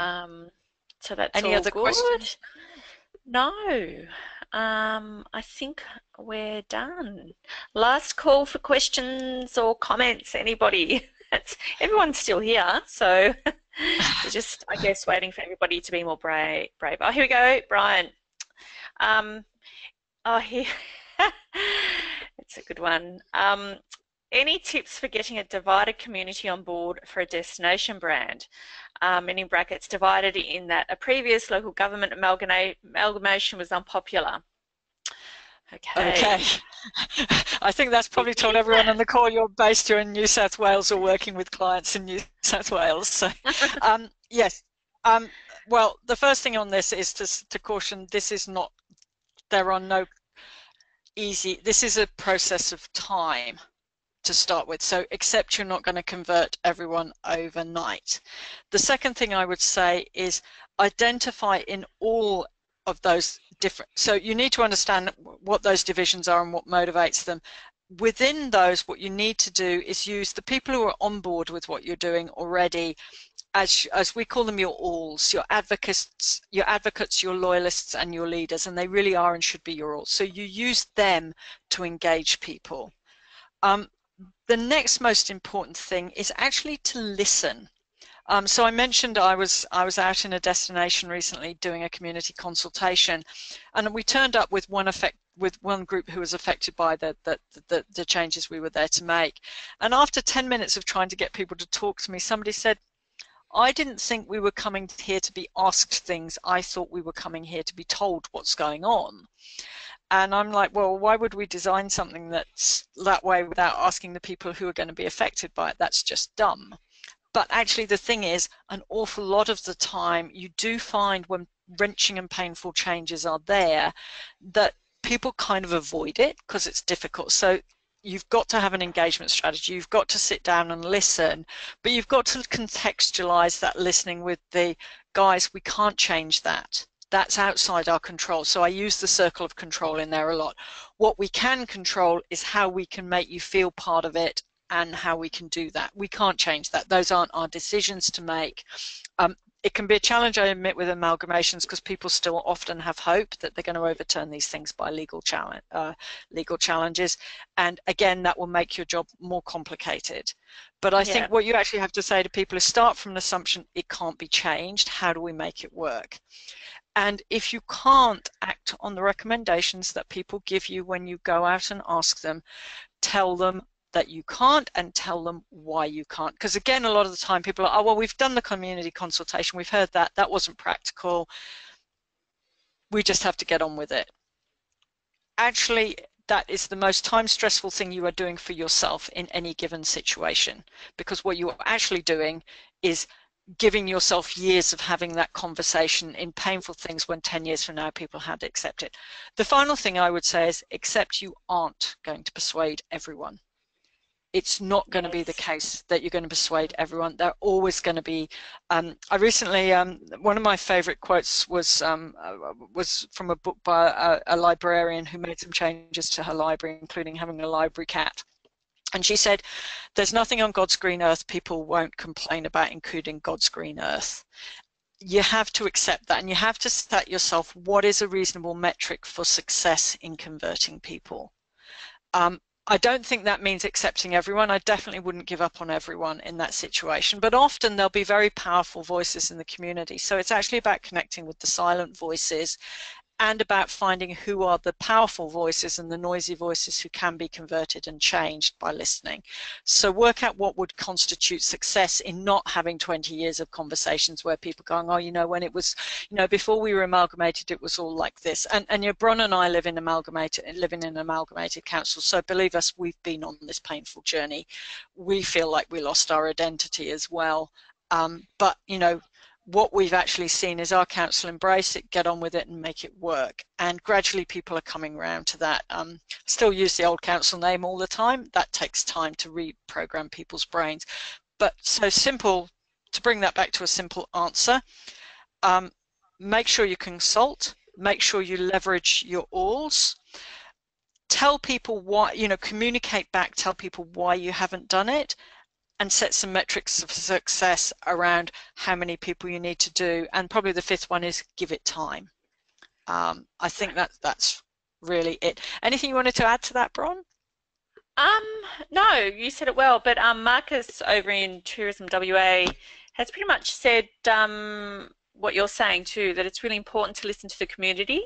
[SPEAKER 2] So that's
[SPEAKER 1] Any
[SPEAKER 2] all
[SPEAKER 1] other
[SPEAKER 2] good.
[SPEAKER 1] questions?
[SPEAKER 2] No, I think we're done. Last call for questions or comments, anybody? Everyone's still here, so we're just, I guess, waiting for everybody to be more brave. Oh, here we go, Brian. Um, oh, here, it's a good one. Any tips for getting a divided community on board for a destination brand? And in brackets, divided in that a previous local government amalgamation was unpopular.
[SPEAKER 1] Okay.
[SPEAKER 2] Okay.
[SPEAKER 1] I think that's probably told everyone on the call you're based here in New South Wales or working with clients in New South Wales. So, yes. Well, the first thing on this is to caution, this is not, there are no easy, this is a process of time to start with. So except you're not going to convert everyone overnight. The second thing I would say is identify in all of those different, so you need to understand what those divisions are and what motivates them. within those, what you need to do is use the people who are on board with what you're doing already, as we call them, your alls, your advocates, your loyalists, and your leaders, and they really are and should be your alls. So you use them to engage people. The next most important thing is actually to listen. So I mentioned I was out in a destination recently doing a community consultation, and we turned up with one group who was affected by the changes we were there to make. And after 10 minutes of trying to get people to talk to me, somebody said, I didn't think we were coming here to be asked things. I thought we were coming here to be told what's going on. And I'm like, well, why would we design something that's that way without asking the people who are going to be affected by it? That's just dumb. But actually the thing is, an awful lot of the time you do find when wrenching and painful changes are there that people kind of avoid it because it's difficult. So you've got to have an engagement strategy. You've got to sit down and listen, but you've got to contextualize that listening with the guys, we can't change that. That's outside our control. So I use the circle of control in there a lot. What we can control is how we can make you feel part of it and how we can do that. We can't change that. Those aren't our decisions to make. It can be a challenge, I admit, with amalgamations because people still often have hope that they're going to overturn these things by legal challenges. And again, that will make your job more complicated. But I think what you actually have to say to people is start from an assumption it can't be changed. How do we make it work? And if you can't act on the recommendations that people give you when you go out and ask them, tell them that you can't and tell them why you can't. Because again, a lot of the time people are, oh, well, we've done the community consultation, we've heard that, that wasn't practical, we just have to get on with it. Actually, that is the most time stressful thing you are doing for yourself in any given situation, because what you are actually doing is giving yourself years of having that conversation in painful things when 10 years from now people had to accept it. The final thing I would say is accept you aren't going to persuade everyone. It's not going to be the case that you're going to persuade everyone. They're always going to be. I recently, one of my favorite quotes was from a book by a librarian who made some changes to her library, including having a library cat. And she said, there's nothing on God's green earth people won't complain about, including God's green earth. You have to accept that, and you have to set yourself what is a reasonable metric for success in converting people. I don't think that means accepting everyone. I definitely wouldn't give up on everyone in that situation, but often there'll be very powerful voices in the community. So it's actually about connecting with the silent voices and about finding who are the powerful voices and the noisy voices who can be converted and changed by listening. So work out what would constitute success in not having 20 years of conversations where people going, oh, you know, when it was, you know, before we were amalgamated, it was all like this. And you know, Bron and I living in an amalgamated council. So believe us, we've been on this painful journey. We feel like we lost our identity as well. But, you know, what we've actually seen is our council embrace it, get on with it and make it work. And gradually people are coming around to that. Still use the old council name all the time. That takes time to reprogram people's brains. But so simple, to bring that back to a simple answer, make sure you consult, make sure you leverage your alls, tell people why, you know, communicate back, tell people why you haven't done it, and set some metrics of success around how many people you need to do. And probably the fifth one is give it time. I think that's really it. Anything you wanted to add to that, Bron?
[SPEAKER 2] No, you said it well, but Marcus over in Tourism WA has pretty much said what you're saying too, that it's really important to listen to the community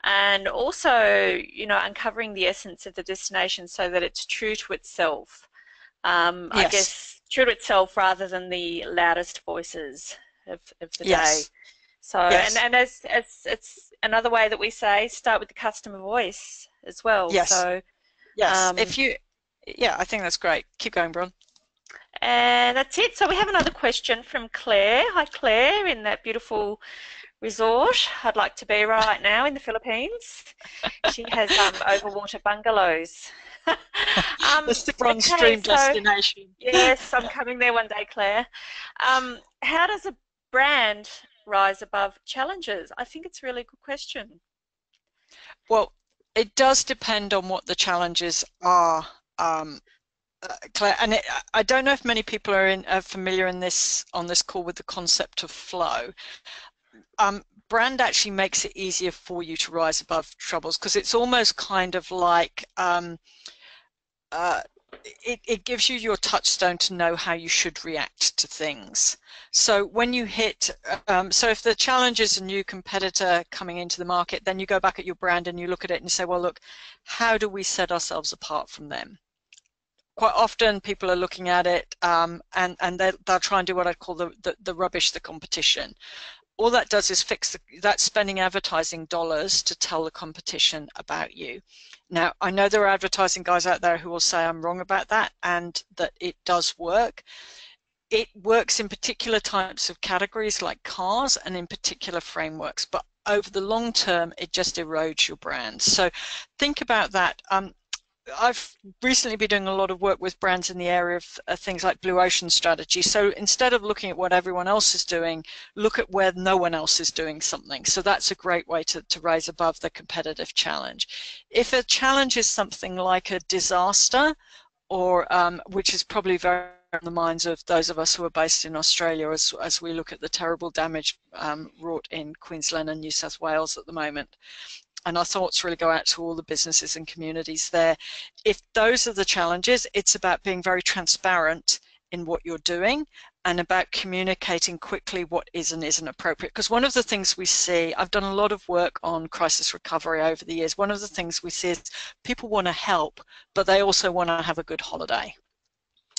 [SPEAKER 2] and also, you know, uncovering the essence of the destination so that it's true to itself. Yes. I guess true to itself rather than the loudest voices of the day. So, yes. and as it's another way that we say, start with the customer voice as well.
[SPEAKER 1] Yes.
[SPEAKER 2] So,
[SPEAKER 1] yes. I think that's great. Keep going, Bron.
[SPEAKER 2] And that's it. So we have another question from Claire. Hi, Claire, in that beautiful resort I'd like to be right now in the Philippines. She has overwater bungalows.
[SPEAKER 1] The Bronze Stream destination.
[SPEAKER 2] Yes, I'm coming there one day, Claire. How does a brand rise above challenges? I think it's a really good question.
[SPEAKER 1] Well, it does depend on what the challenges are Claire, and I don't know if many people are familiar on this call with the concept of flow. Brand actually makes it easier for you to rise above troubles, because it's almost kind of like it gives you your touchstone to know how you should react to things. So when you hit, so if the challenge is a new competitor coming into the market, then you go back at your brand and you look at it and you say, well, look, how do we set ourselves apart from them? Quite often people are looking at it and they'll try and do what I call the rubbish the competition. All that does is that's spending advertising dollars to tell the competition about you. Now, I know there are advertising guys out there who will say I'm wrong about that and that it does work. It works in particular types of categories like cars and in particular frameworks, but over the long term, it just erodes your brand. So think about that. I've recently been doing a lot of work with brands in the area of things like blue ocean strategy. So instead of looking at what everyone else is doing, look at where no one else is doing something. So that's a great way to rise above the competitive challenge. If a challenge is something like a disaster, or which is probably very on the minds of those of us who are based in Australia as we look at the terrible damage wrought in Queensland and New South Wales at the moment. And our thoughts really go out to all the businesses and communities there. If those are the challenges, it's about being very transparent in what you're doing and about communicating quickly what is and isn't appropriate. Because one of the things we see, I've done a lot of work on crisis recovery over the years, one of the things we see is people want to help, but they also want to have a good holiday.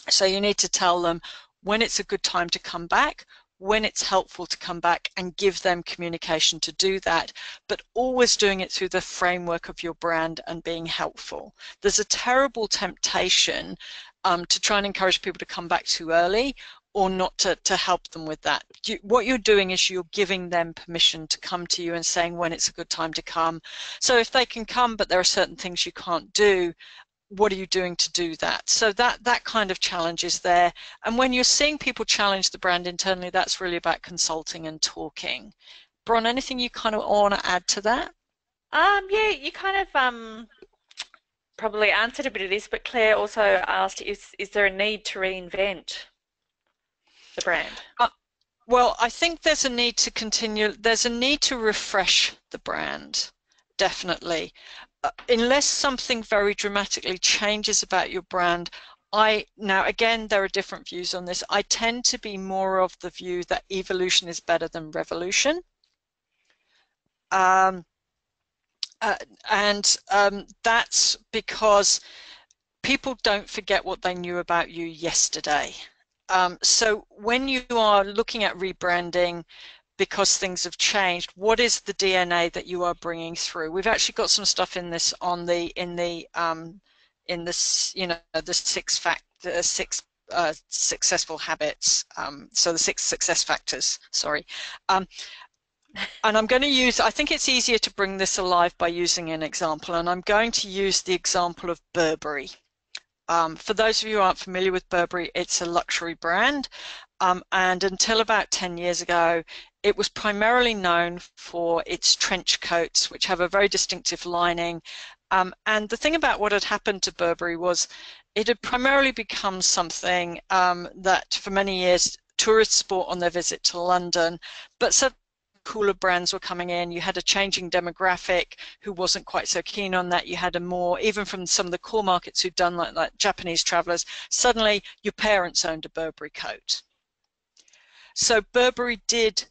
[SPEAKER 1] So you need to tell them when it's a good time to come back, when it's helpful to come back, and give them communication to do that, but always doing it through the framework of your brand and being helpful. There's a terrible temptation to try and encourage people to come back too early or not to help them with that. What you're doing is you're giving them permission to come to you and saying when it's a good time to come. So if they can come, but there are certain things you can't do, what are you doing to do that? So that kind of challenge is there. And when you're seeing people challenge the brand internally, that's really about consulting and talking. Bron, anything you kind of want to add to that?
[SPEAKER 2] Yeah, you kind of probably answered a bit of this, but Claire also asked, is there a need to reinvent the brand?
[SPEAKER 1] Well, I think there's a need to continue, there's a need to refresh the brand, definitely. Unless something very dramatically changes about your brand, now again, there are different views on this. I tend to be more of the view that evolution is better than revolution. That's because people don't forget what they knew about you yesterday. So when you are looking at rebranding, because things have changed, what is the DNA that you are bringing through? We've actually got some stuff in this on the the six successful habits. So the 6 success factors. Sorry. And I'm going to use, I think it's easier to bring this alive by using an example, and I'm going to use the example of Burberry. For those of you who aren't familiar with Burberry, it's a luxury brand, and until about 10 years ago, it was primarily known for its trench coats, which have a very distinctive lining. And the thing about what had happened to Burberry was it had primarily become something that for many years tourists bought on their visit to London, but so cooler brands were coming in. You had a changing demographic who wasn't quite so keen on that. You had a more, even from some of the core markets who'd done like Japanese travelers, suddenly your parents owned a Burberry coat. So Burberry did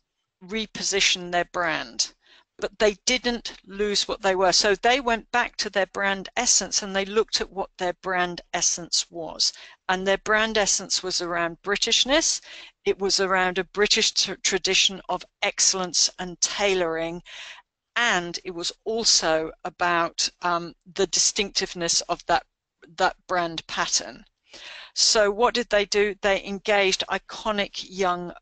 [SPEAKER 1] reposition their brand, but they didn't lose what they were. So they went back to their brand essence and they looked at what their brand essence was. And their brand essence was around Britishness. It was around a British tradition of excellence and tailoring. And it was also about the distinctiveness of that brand pattern. So what did they do? They engaged iconic young,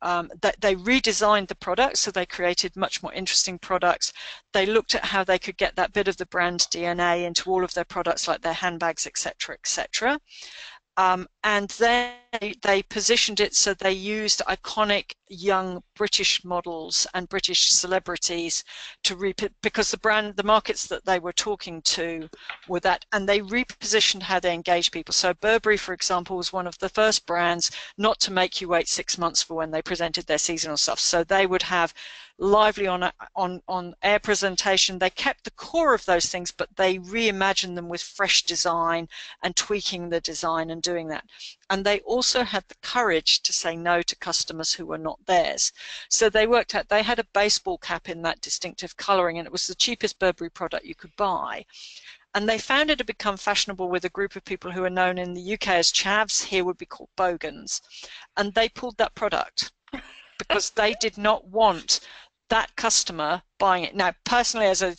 [SPEAKER 1] they redesigned the products, so they created much more interesting products. They looked at how they could get that bit of the brand DNA into all of their products, like their handbags, etc., etc. And then they positioned it so they used iconic young British models and British celebrities to because the markets that they were talking to were that, and they repositioned how they engage people. So Burberry, for example, was one of the first brands not to make you wait 6 months for when they presented their seasonal stuff. So they would have lively on air presentation. They kept the core of those things, but they reimagined them with fresh design and tweaking the design and doing that. And they also had the courage to say no to customers who were not theirs. So they worked out, they had a baseball cap in that distinctive coloring, and it was the cheapest Burberry product you could buy. And they found it had become fashionable with a group of people who are known in the UK as chavs, here would be called bogans. And they pulled that product because they did not want that customer buying it. Now, personally, as a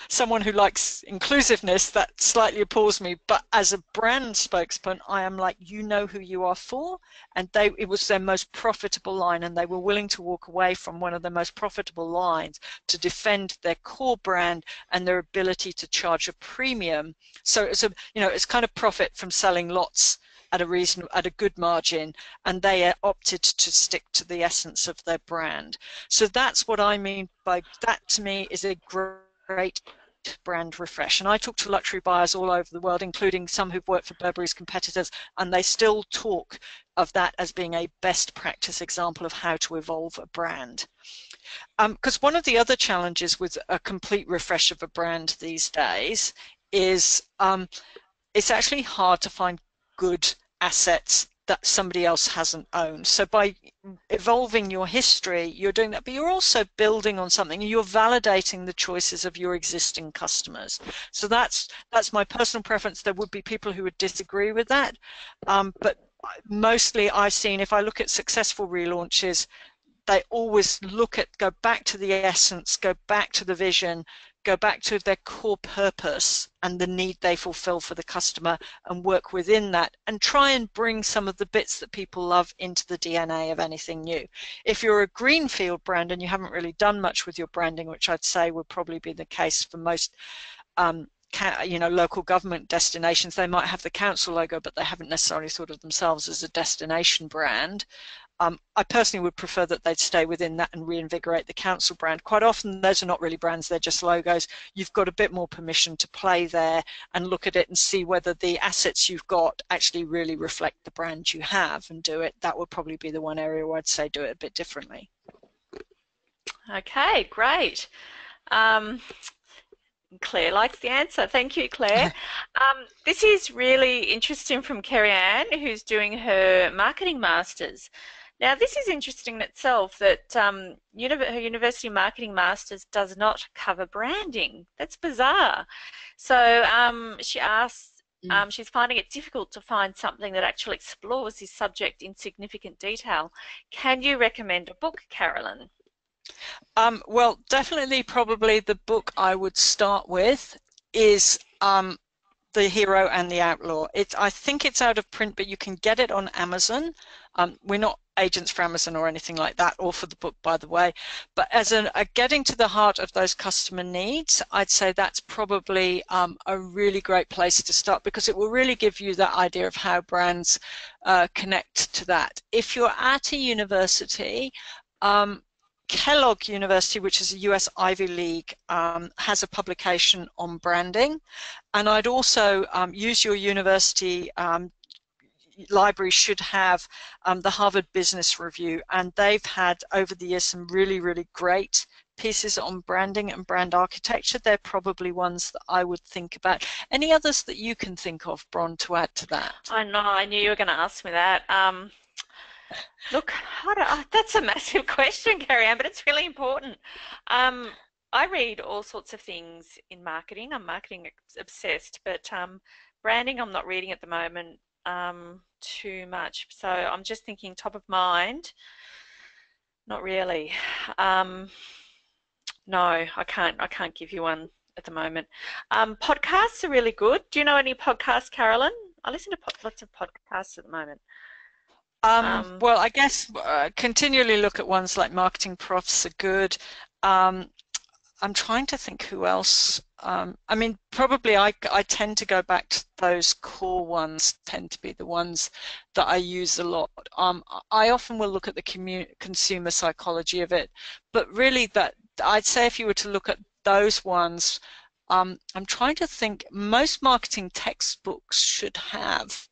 [SPEAKER 1] someone who likes inclusiveness, that slightly appalls me. But as a brand spokesman, I am like, you know who you are for, and it was their most profitable line, and they were willing to walk away from one of the most profitable lines to defend their core brand and their ability to charge a premium. So it's kind of profit from selling lots at a good margin, and they opted to stick to the essence of their brand. So that's what I mean by that. To me, is a great brand refresh. And I talk to luxury buyers all over the world, including some who've worked for Burberry's competitors, and they still talk of that as being a best practice example of how to evolve a brand. Because one of the other challenges with a complete refresh of a brand these days is it's actually hard to find good assets that somebody else hasn't owned. So by evolving your history, you're doing that, but you're also building on something. You're validating the choices of your existing customers. So that's my personal preference. There would be people who would disagree with that, but mostly I've seen, if I look at successful relaunches, they always go back to the essence, go back to the vision, go back to their core purpose and the need they fulfill for the customer, and work within that and try and bring some of the bits that people love into the DNA of anything new. If you're a greenfield brand and you haven't really done much with your branding, which I'd say would probably be the case for most local government destinations, they might have the council logo, but they haven't necessarily thought of themselves as a destination brand. I personally would prefer that they'd stay within that and reinvigorate the council brand. Quite often those are not really brands, they're just logos. You've got a bit more permission to play there and look at it and see whether the assets you've got actually really reflect the brand you have, and do it. That would probably be the one area where I'd say do it a bit differently.
[SPEAKER 2] Okay, great. Claire likes the answer. Thank you, Claire. This is really interesting from Kerry Ann, who's doing her marketing masters. Now, this is interesting in itself, that her university marketing masters does not cover branding. That's bizarre. So she asks, she's finding it difficult to find something that actually explores this subject in significant detail. Can you recommend a book, Carolyn?
[SPEAKER 1] Well, definitely, probably the book I would start with is The Hero and the Outlaw. I think it's out of print, but you can get it on Amazon. We're not agents for Amazon or anything like that, or for the book, by the way. But as a getting to the heart of those customer needs, I'd say that's probably a really great place to start, because it will really give you that idea of how brands connect to that. If you're at a university, Kellogg University, which is a US Ivy League, has a publication on branding, and I'd also use your university library should have the Harvard Business Review, and they've had over the years some really, really great pieces on branding and brand architecture. They're probably ones that I would think about. Any others that you can think of, Bron, to add to that?
[SPEAKER 2] I know, I knew you were going to ask me that. Look, that's a massive question, Carrie Ann, but it's really important. I read all sorts of things in marketing. I'm marketing obsessed, but branding I'm not reading at the moment too much. So I'm just thinking top of mind. Not really. No, I can't give you one at the moment. Podcasts are really good. Do you know any podcasts, Carolyn? I listen to lots of podcasts at the moment.
[SPEAKER 1] Well, I guess continually look at ones like Marketing Profs are good. I'm trying to think who else. I mean, probably I tend to go back to those core ones, tend to be the ones that I use a lot. I often will look at the consumer psychology of it, but really that I'd say if you were to look at those ones, I'm trying to think, most marketing textbooks should have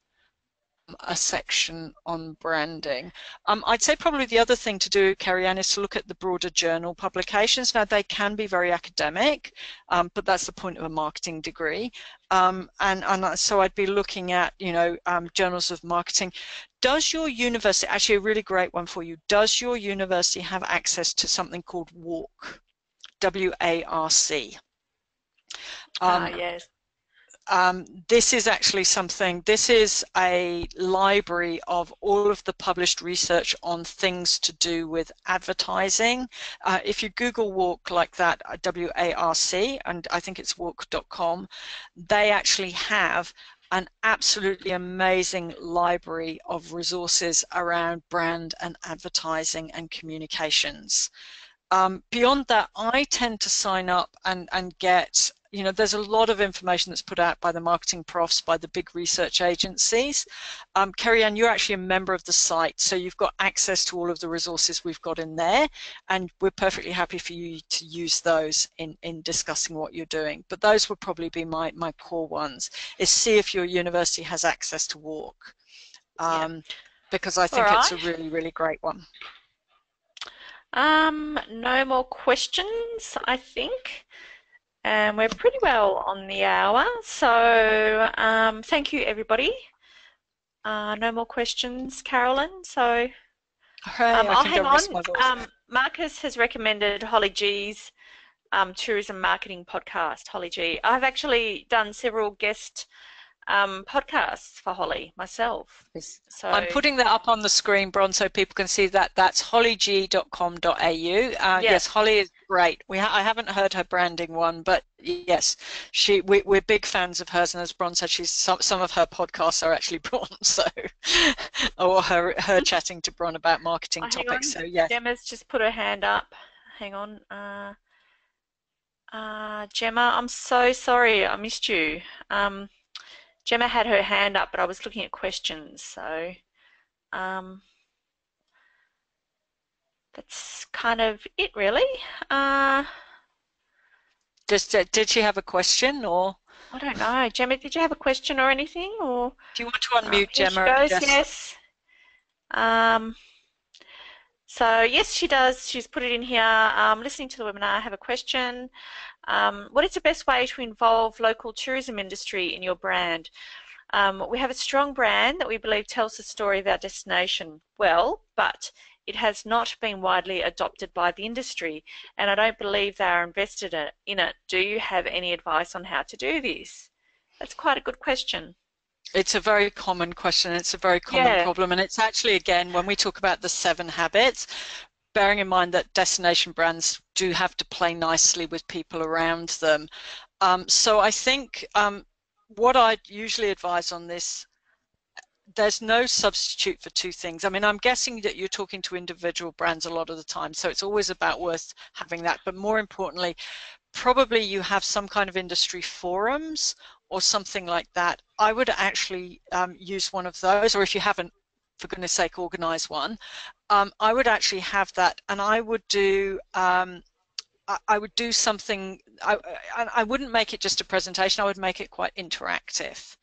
[SPEAKER 1] a section on branding. I'd say probably the other thing to do, Kerry-Ann, is to look at the broader journal publications. Now, they can be very academic, but that's the point of a marketing degree. And so I'd be looking at, journals of marketing. Does your university, actually a really great one for you, does your university have access to something called WARC? W-A-R-C.
[SPEAKER 2] Yes.
[SPEAKER 1] This is actually this is a library of all of the published research on things to do with advertising. If you Google WARC like that, W-A-R-C, and I think it's WARC.com, they actually have an absolutely amazing library of resources around brand and advertising and communications. Beyond that, I tend to sign up and get, there's a lot of information that's put out by the marketing profs, by the big research agencies. Kerry-Ann, you're actually a member of the site, so you've got access to all of the resources we've got in there, and we're perfectly happy for you to use those in discussing what you're doing. But those would probably be my core ones, is see if your university has access to WARC, because I think it's a really, really great one.
[SPEAKER 2] No more questions, I think. And we're pretty well on the hour. So thank you, everybody. No more questions, Carolyn. So I'll hang on. Marcus has recommended Holly G's tourism marketing podcast, Holly G. I've actually done several guest podcasts for Holly myself.
[SPEAKER 1] So I'm putting that up on the screen, Bron, so people can see that. That's hollyg.com.au. Yes, Holly is great. I haven't heard her branding one, but yes, we're big fans of hers, and as Bron said, some of her podcasts are actually Bron, so or her chatting to Bron about marketing topics. So yeah.
[SPEAKER 2] Gemma's just put her hand up. Hang on. Gemma, I'm so sorry I missed you. Gemma had her hand up, but I was looking at questions, so that's kind of it, really.
[SPEAKER 1] Did she have a question, or?
[SPEAKER 2] I don't know. Gemma, did you have a question or anything? Or
[SPEAKER 1] do you want to unmute Gemma?
[SPEAKER 2] Here she goes, yes. So yes, she does. She's put it in here. Listening to the webinar, I have a question. What is the best way to involve local tourism industry in your brand? We have a strong brand that we believe tells the story of our destination well, but it has not been widely adopted by the industry, and I don't believe they are invested in it. Do you have any advice on how to do this? That's quite a good question.
[SPEAKER 1] It's a very common question. It's a very common problem, and it's actually, again, when we talk about the 7 habits, bearing in mind that destination brands do have to play nicely with people around them. So I think what I'd usually advise on this, there's no substitute for 2 things. I mean, I'm guessing that you're talking to individual brands a lot of the time, so it's always about worth having that. But more importantly, probably you have some kind of industry forums or something like that. I would actually use one of those, or if you haven't, for goodness sake, organize one. I would actually have that, and I would do something. I wouldn't make it just a presentation. I would make it quite interactive.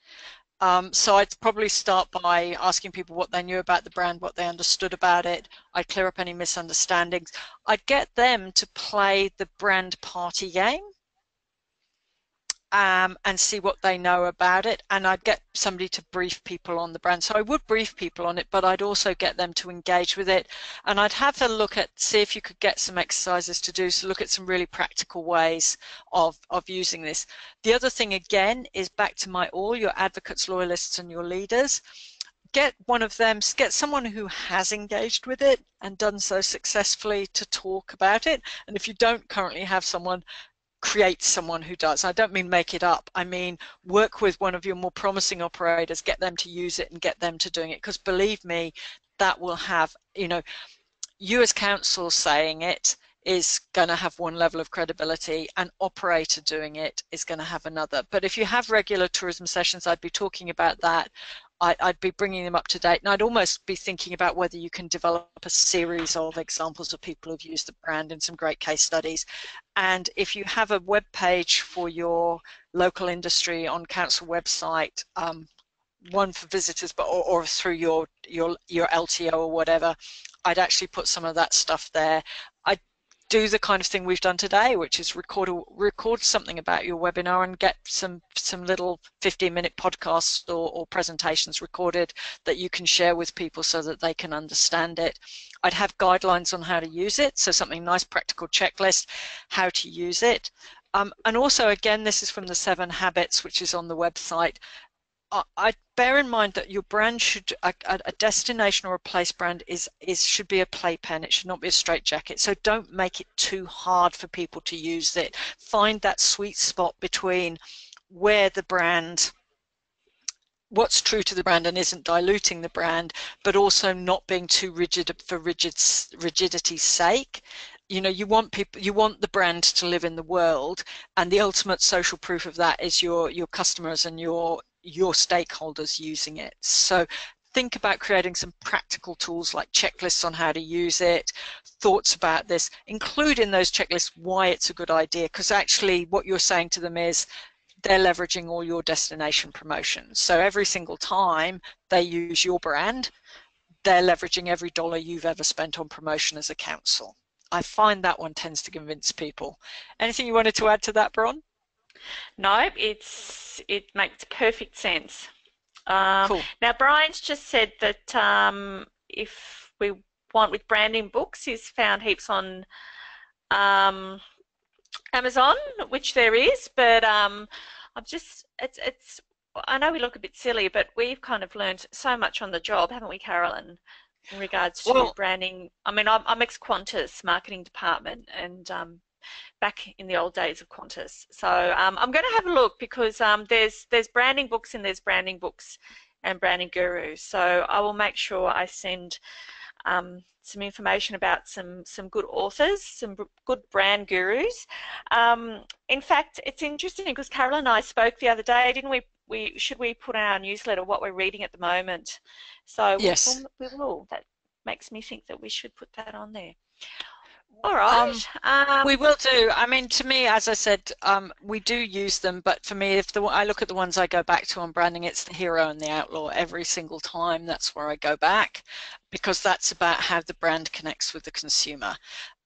[SPEAKER 1] So I'd probably start by asking people what they knew about the brand, what they understood about it. I'd clear up any misunderstandings. I'd get them to play the brand party game. And see what they know about it, and I'd get somebody to brief people on the brand. So I would brief people on it, but I'd also get them to engage with it, and I'd have a look at, see if you could get some exercises to do, so look at some really practical ways of using this. The other thing, again, is back to your advocates, loyalists, and your leaders. Get one of them, get someone who has engaged with it and done so successfully to talk about it, and if you don't currently have someone, create someone who does. I don't mean make it up. I mean work with one of your more promising operators, get them to use it and get them to doing it, because believe me, that will have, you as council saying it, is going to have one level of credibility, an operator doing it is going to have another. But if you have regular tourism sessions, I'd be talking about that. I'd be bringing them up to date, and I'd almost be thinking about whether you can develop a series of examples of people who've used the brand and some great case studies. And if you have a web page for your local industry on council website, one for visitors, but or through your LTO or whatever, I'd actually put some of that stuff there. I'd do the kind of thing we've done today, which is record something about your webinar and get some little 15-minute podcasts or presentations recorded that you can share with people so that they can understand it. I'd have guidelines on how to use it, so something nice, practical checklist, how to use it. And also, again, this is from the 7 Habits, which is on the website. I bear in mind that your brand should, a destination or a place brand should be a playpen. It should not be a straitjacket. So don't make it too hard for people to use it. Find that sweet spot between where the brand, what's true to the brand and isn't diluting the brand, but also not being too rigid for rigidity's sake. You know, you want the brand to live in the world, and the ultimate social proof of that is your customers and your stakeholders using it. So think about creating some practical tools like checklists on how to use it, thoughts about this, include in those checklists why it's a good idea, because actually what you're saying to them is they're leveraging all your destination promotions. So every single time they use your brand, they're leveraging every dollar you've ever spent on promotion as a council. I find that one tends to convince people. Anything you wanted to add to that, Bron?
[SPEAKER 2] No, it makes perfect sense.
[SPEAKER 1] Cool.
[SPEAKER 2] Now, Brian's just said that if we want with branding books, he's found heaps on Amazon, which there is, but I know we look a bit silly, but we've kind of learned so much on the job, haven't we, Carolyn, in regards to branding? I mean, I'm ex-Qantas marketing department, and back in the old days of Qantas. So I'm going to have a look, because there's branding books and there's branding books and branding gurus. So I will make sure I send some information about some good authors, some good brand gurus. In fact, it's interesting because Carol and I spoke the other day, didn't we? Should we put in our newsletter what we're reading at the moment? So
[SPEAKER 1] yes,
[SPEAKER 2] we will. That makes me think that we should put that on there. All right.
[SPEAKER 1] We will do. I mean, to me, as I said, we do use them, but for me, I look at the ones I go back to on branding, it's the hero and the outlaw every single time. That's where I go back, because that's about how the brand connects with the consumer.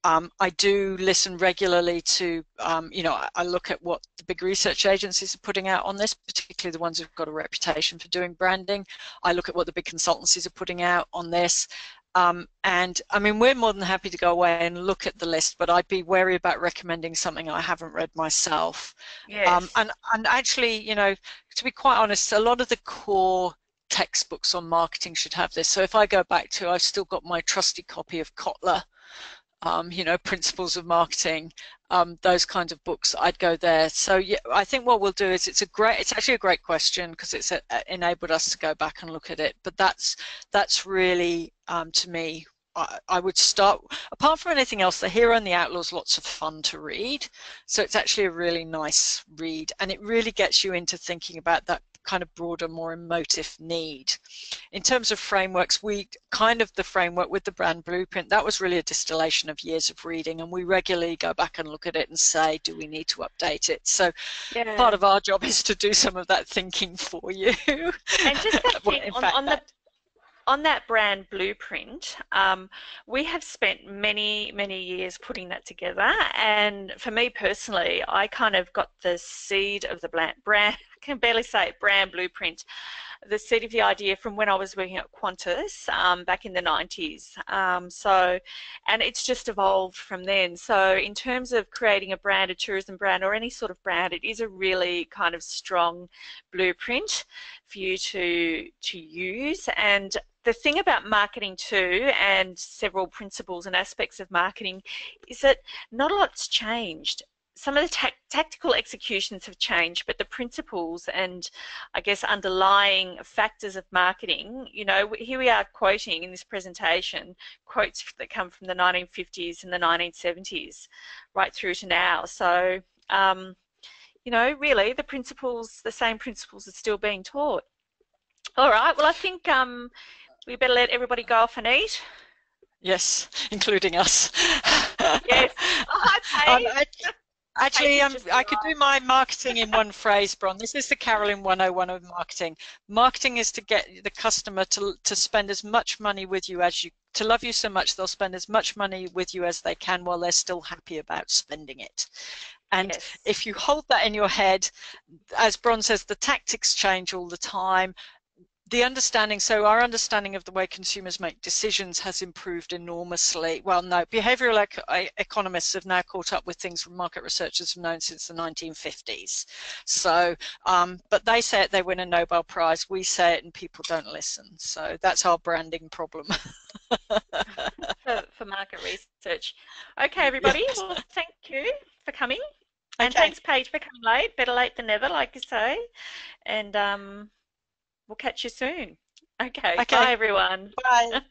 [SPEAKER 1] I do listen regularly to, I look at what the big research agencies are putting out on this, particularly the ones who've got a reputation for doing branding. I look at what the big consultancies are putting out on this. And I mean, we're more than happy to go away and look at the list, but I'd be wary about recommending something I haven't read myself.
[SPEAKER 2] Yes.
[SPEAKER 1] And actually, to be quite honest, a lot of the core textbooks on marketing should have this. So if I go back to, I've still got my trusty copy of Kotler, Principles of Marketing, those kinds of books, I'd go there. So yeah, I think what we'll do is it's actually a great question, because it's enabled us to go back and look at it. But that's really, to me, I would start, apart from anything else, The Hero and the Outlaw is lots of fun to read. So it's actually a really nice read, and it really gets you into thinking about that kind of broader, more emotive need. In terms of frameworks, the framework with the brand blueprint, that was really a distillation of years of reading, and we regularly go back and look at it and say, do we need to update it? So part of our job is to do some of that thinking for you.
[SPEAKER 2] And just that thing, on that brand blueprint, we have spent many years putting that together, and for me personally, I kind of got the seed of the brand, I can barely say it, brand blueprint, the seed of the idea from when I was working at Qantas back in the 90s. And it's just evolved from then. So in terms of creating a brand, a tourism brand, or any sort of brand, it is a really kind of strong blueprint for you to use. And the thing about marketing too, and several principles and aspects of marketing, is that not a lot's changed. some of the tactical executions have changed, but the principles and I guess underlying factors of marketing, you know, here we are quoting in this presentation quotes that come from the 1950s and the 1970s right through to now. So, you know, really the principles, the same principles are still being taught. All right, well, I think we better let everybody go off and eat.
[SPEAKER 1] Yes, including us.
[SPEAKER 2] Yes. Oh, hi, Paige.
[SPEAKER 1] Actually,
[SPEAKER 2] Paige has just
[SPEAKER 1] I could
[SPEAKER 2] arrived.
[SPEAKER 1] do my marketing in one phrase, Bron. This is the Carolyn 101 of marketing. Marketing is to get the customer to spend as much money with you as you, to love you so much they'll spend as much money with you as they can while they're still happy about spending it. And
[SPEAKER 2] Yes.
[SPEAKER 1] if you hold that in your head, as Bron says, the tactics change all the time. The understanding, so our understanding of the way consumers make decisions has improved enormously. Well, no, behavioral economists have now caught up with things market researchers have known since the 1950s. So, but they say it, they win a Nobel Prize. We say it and people don't listen. So that's our branding problem.
[SPEAKER 2] For market research. Okay, everybody.
[SPEAKER 1] Yes.
[SPEAKER 2] Well, thank you for coming. And
[SPEAKER 1] Okay.
[SPEAKER 2] thanks, Paige, for coming late. Better late than never, like you say. And we'll catch you soon. Okay,
[SPEAKER 1] Okay.
[SPEAKER 2] bye, everyone.
[SPEAKER 1] Bye.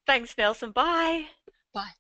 [SPEAKER 2] Thanks, Nelson. Bye.
[SPEAKER 1] Bye.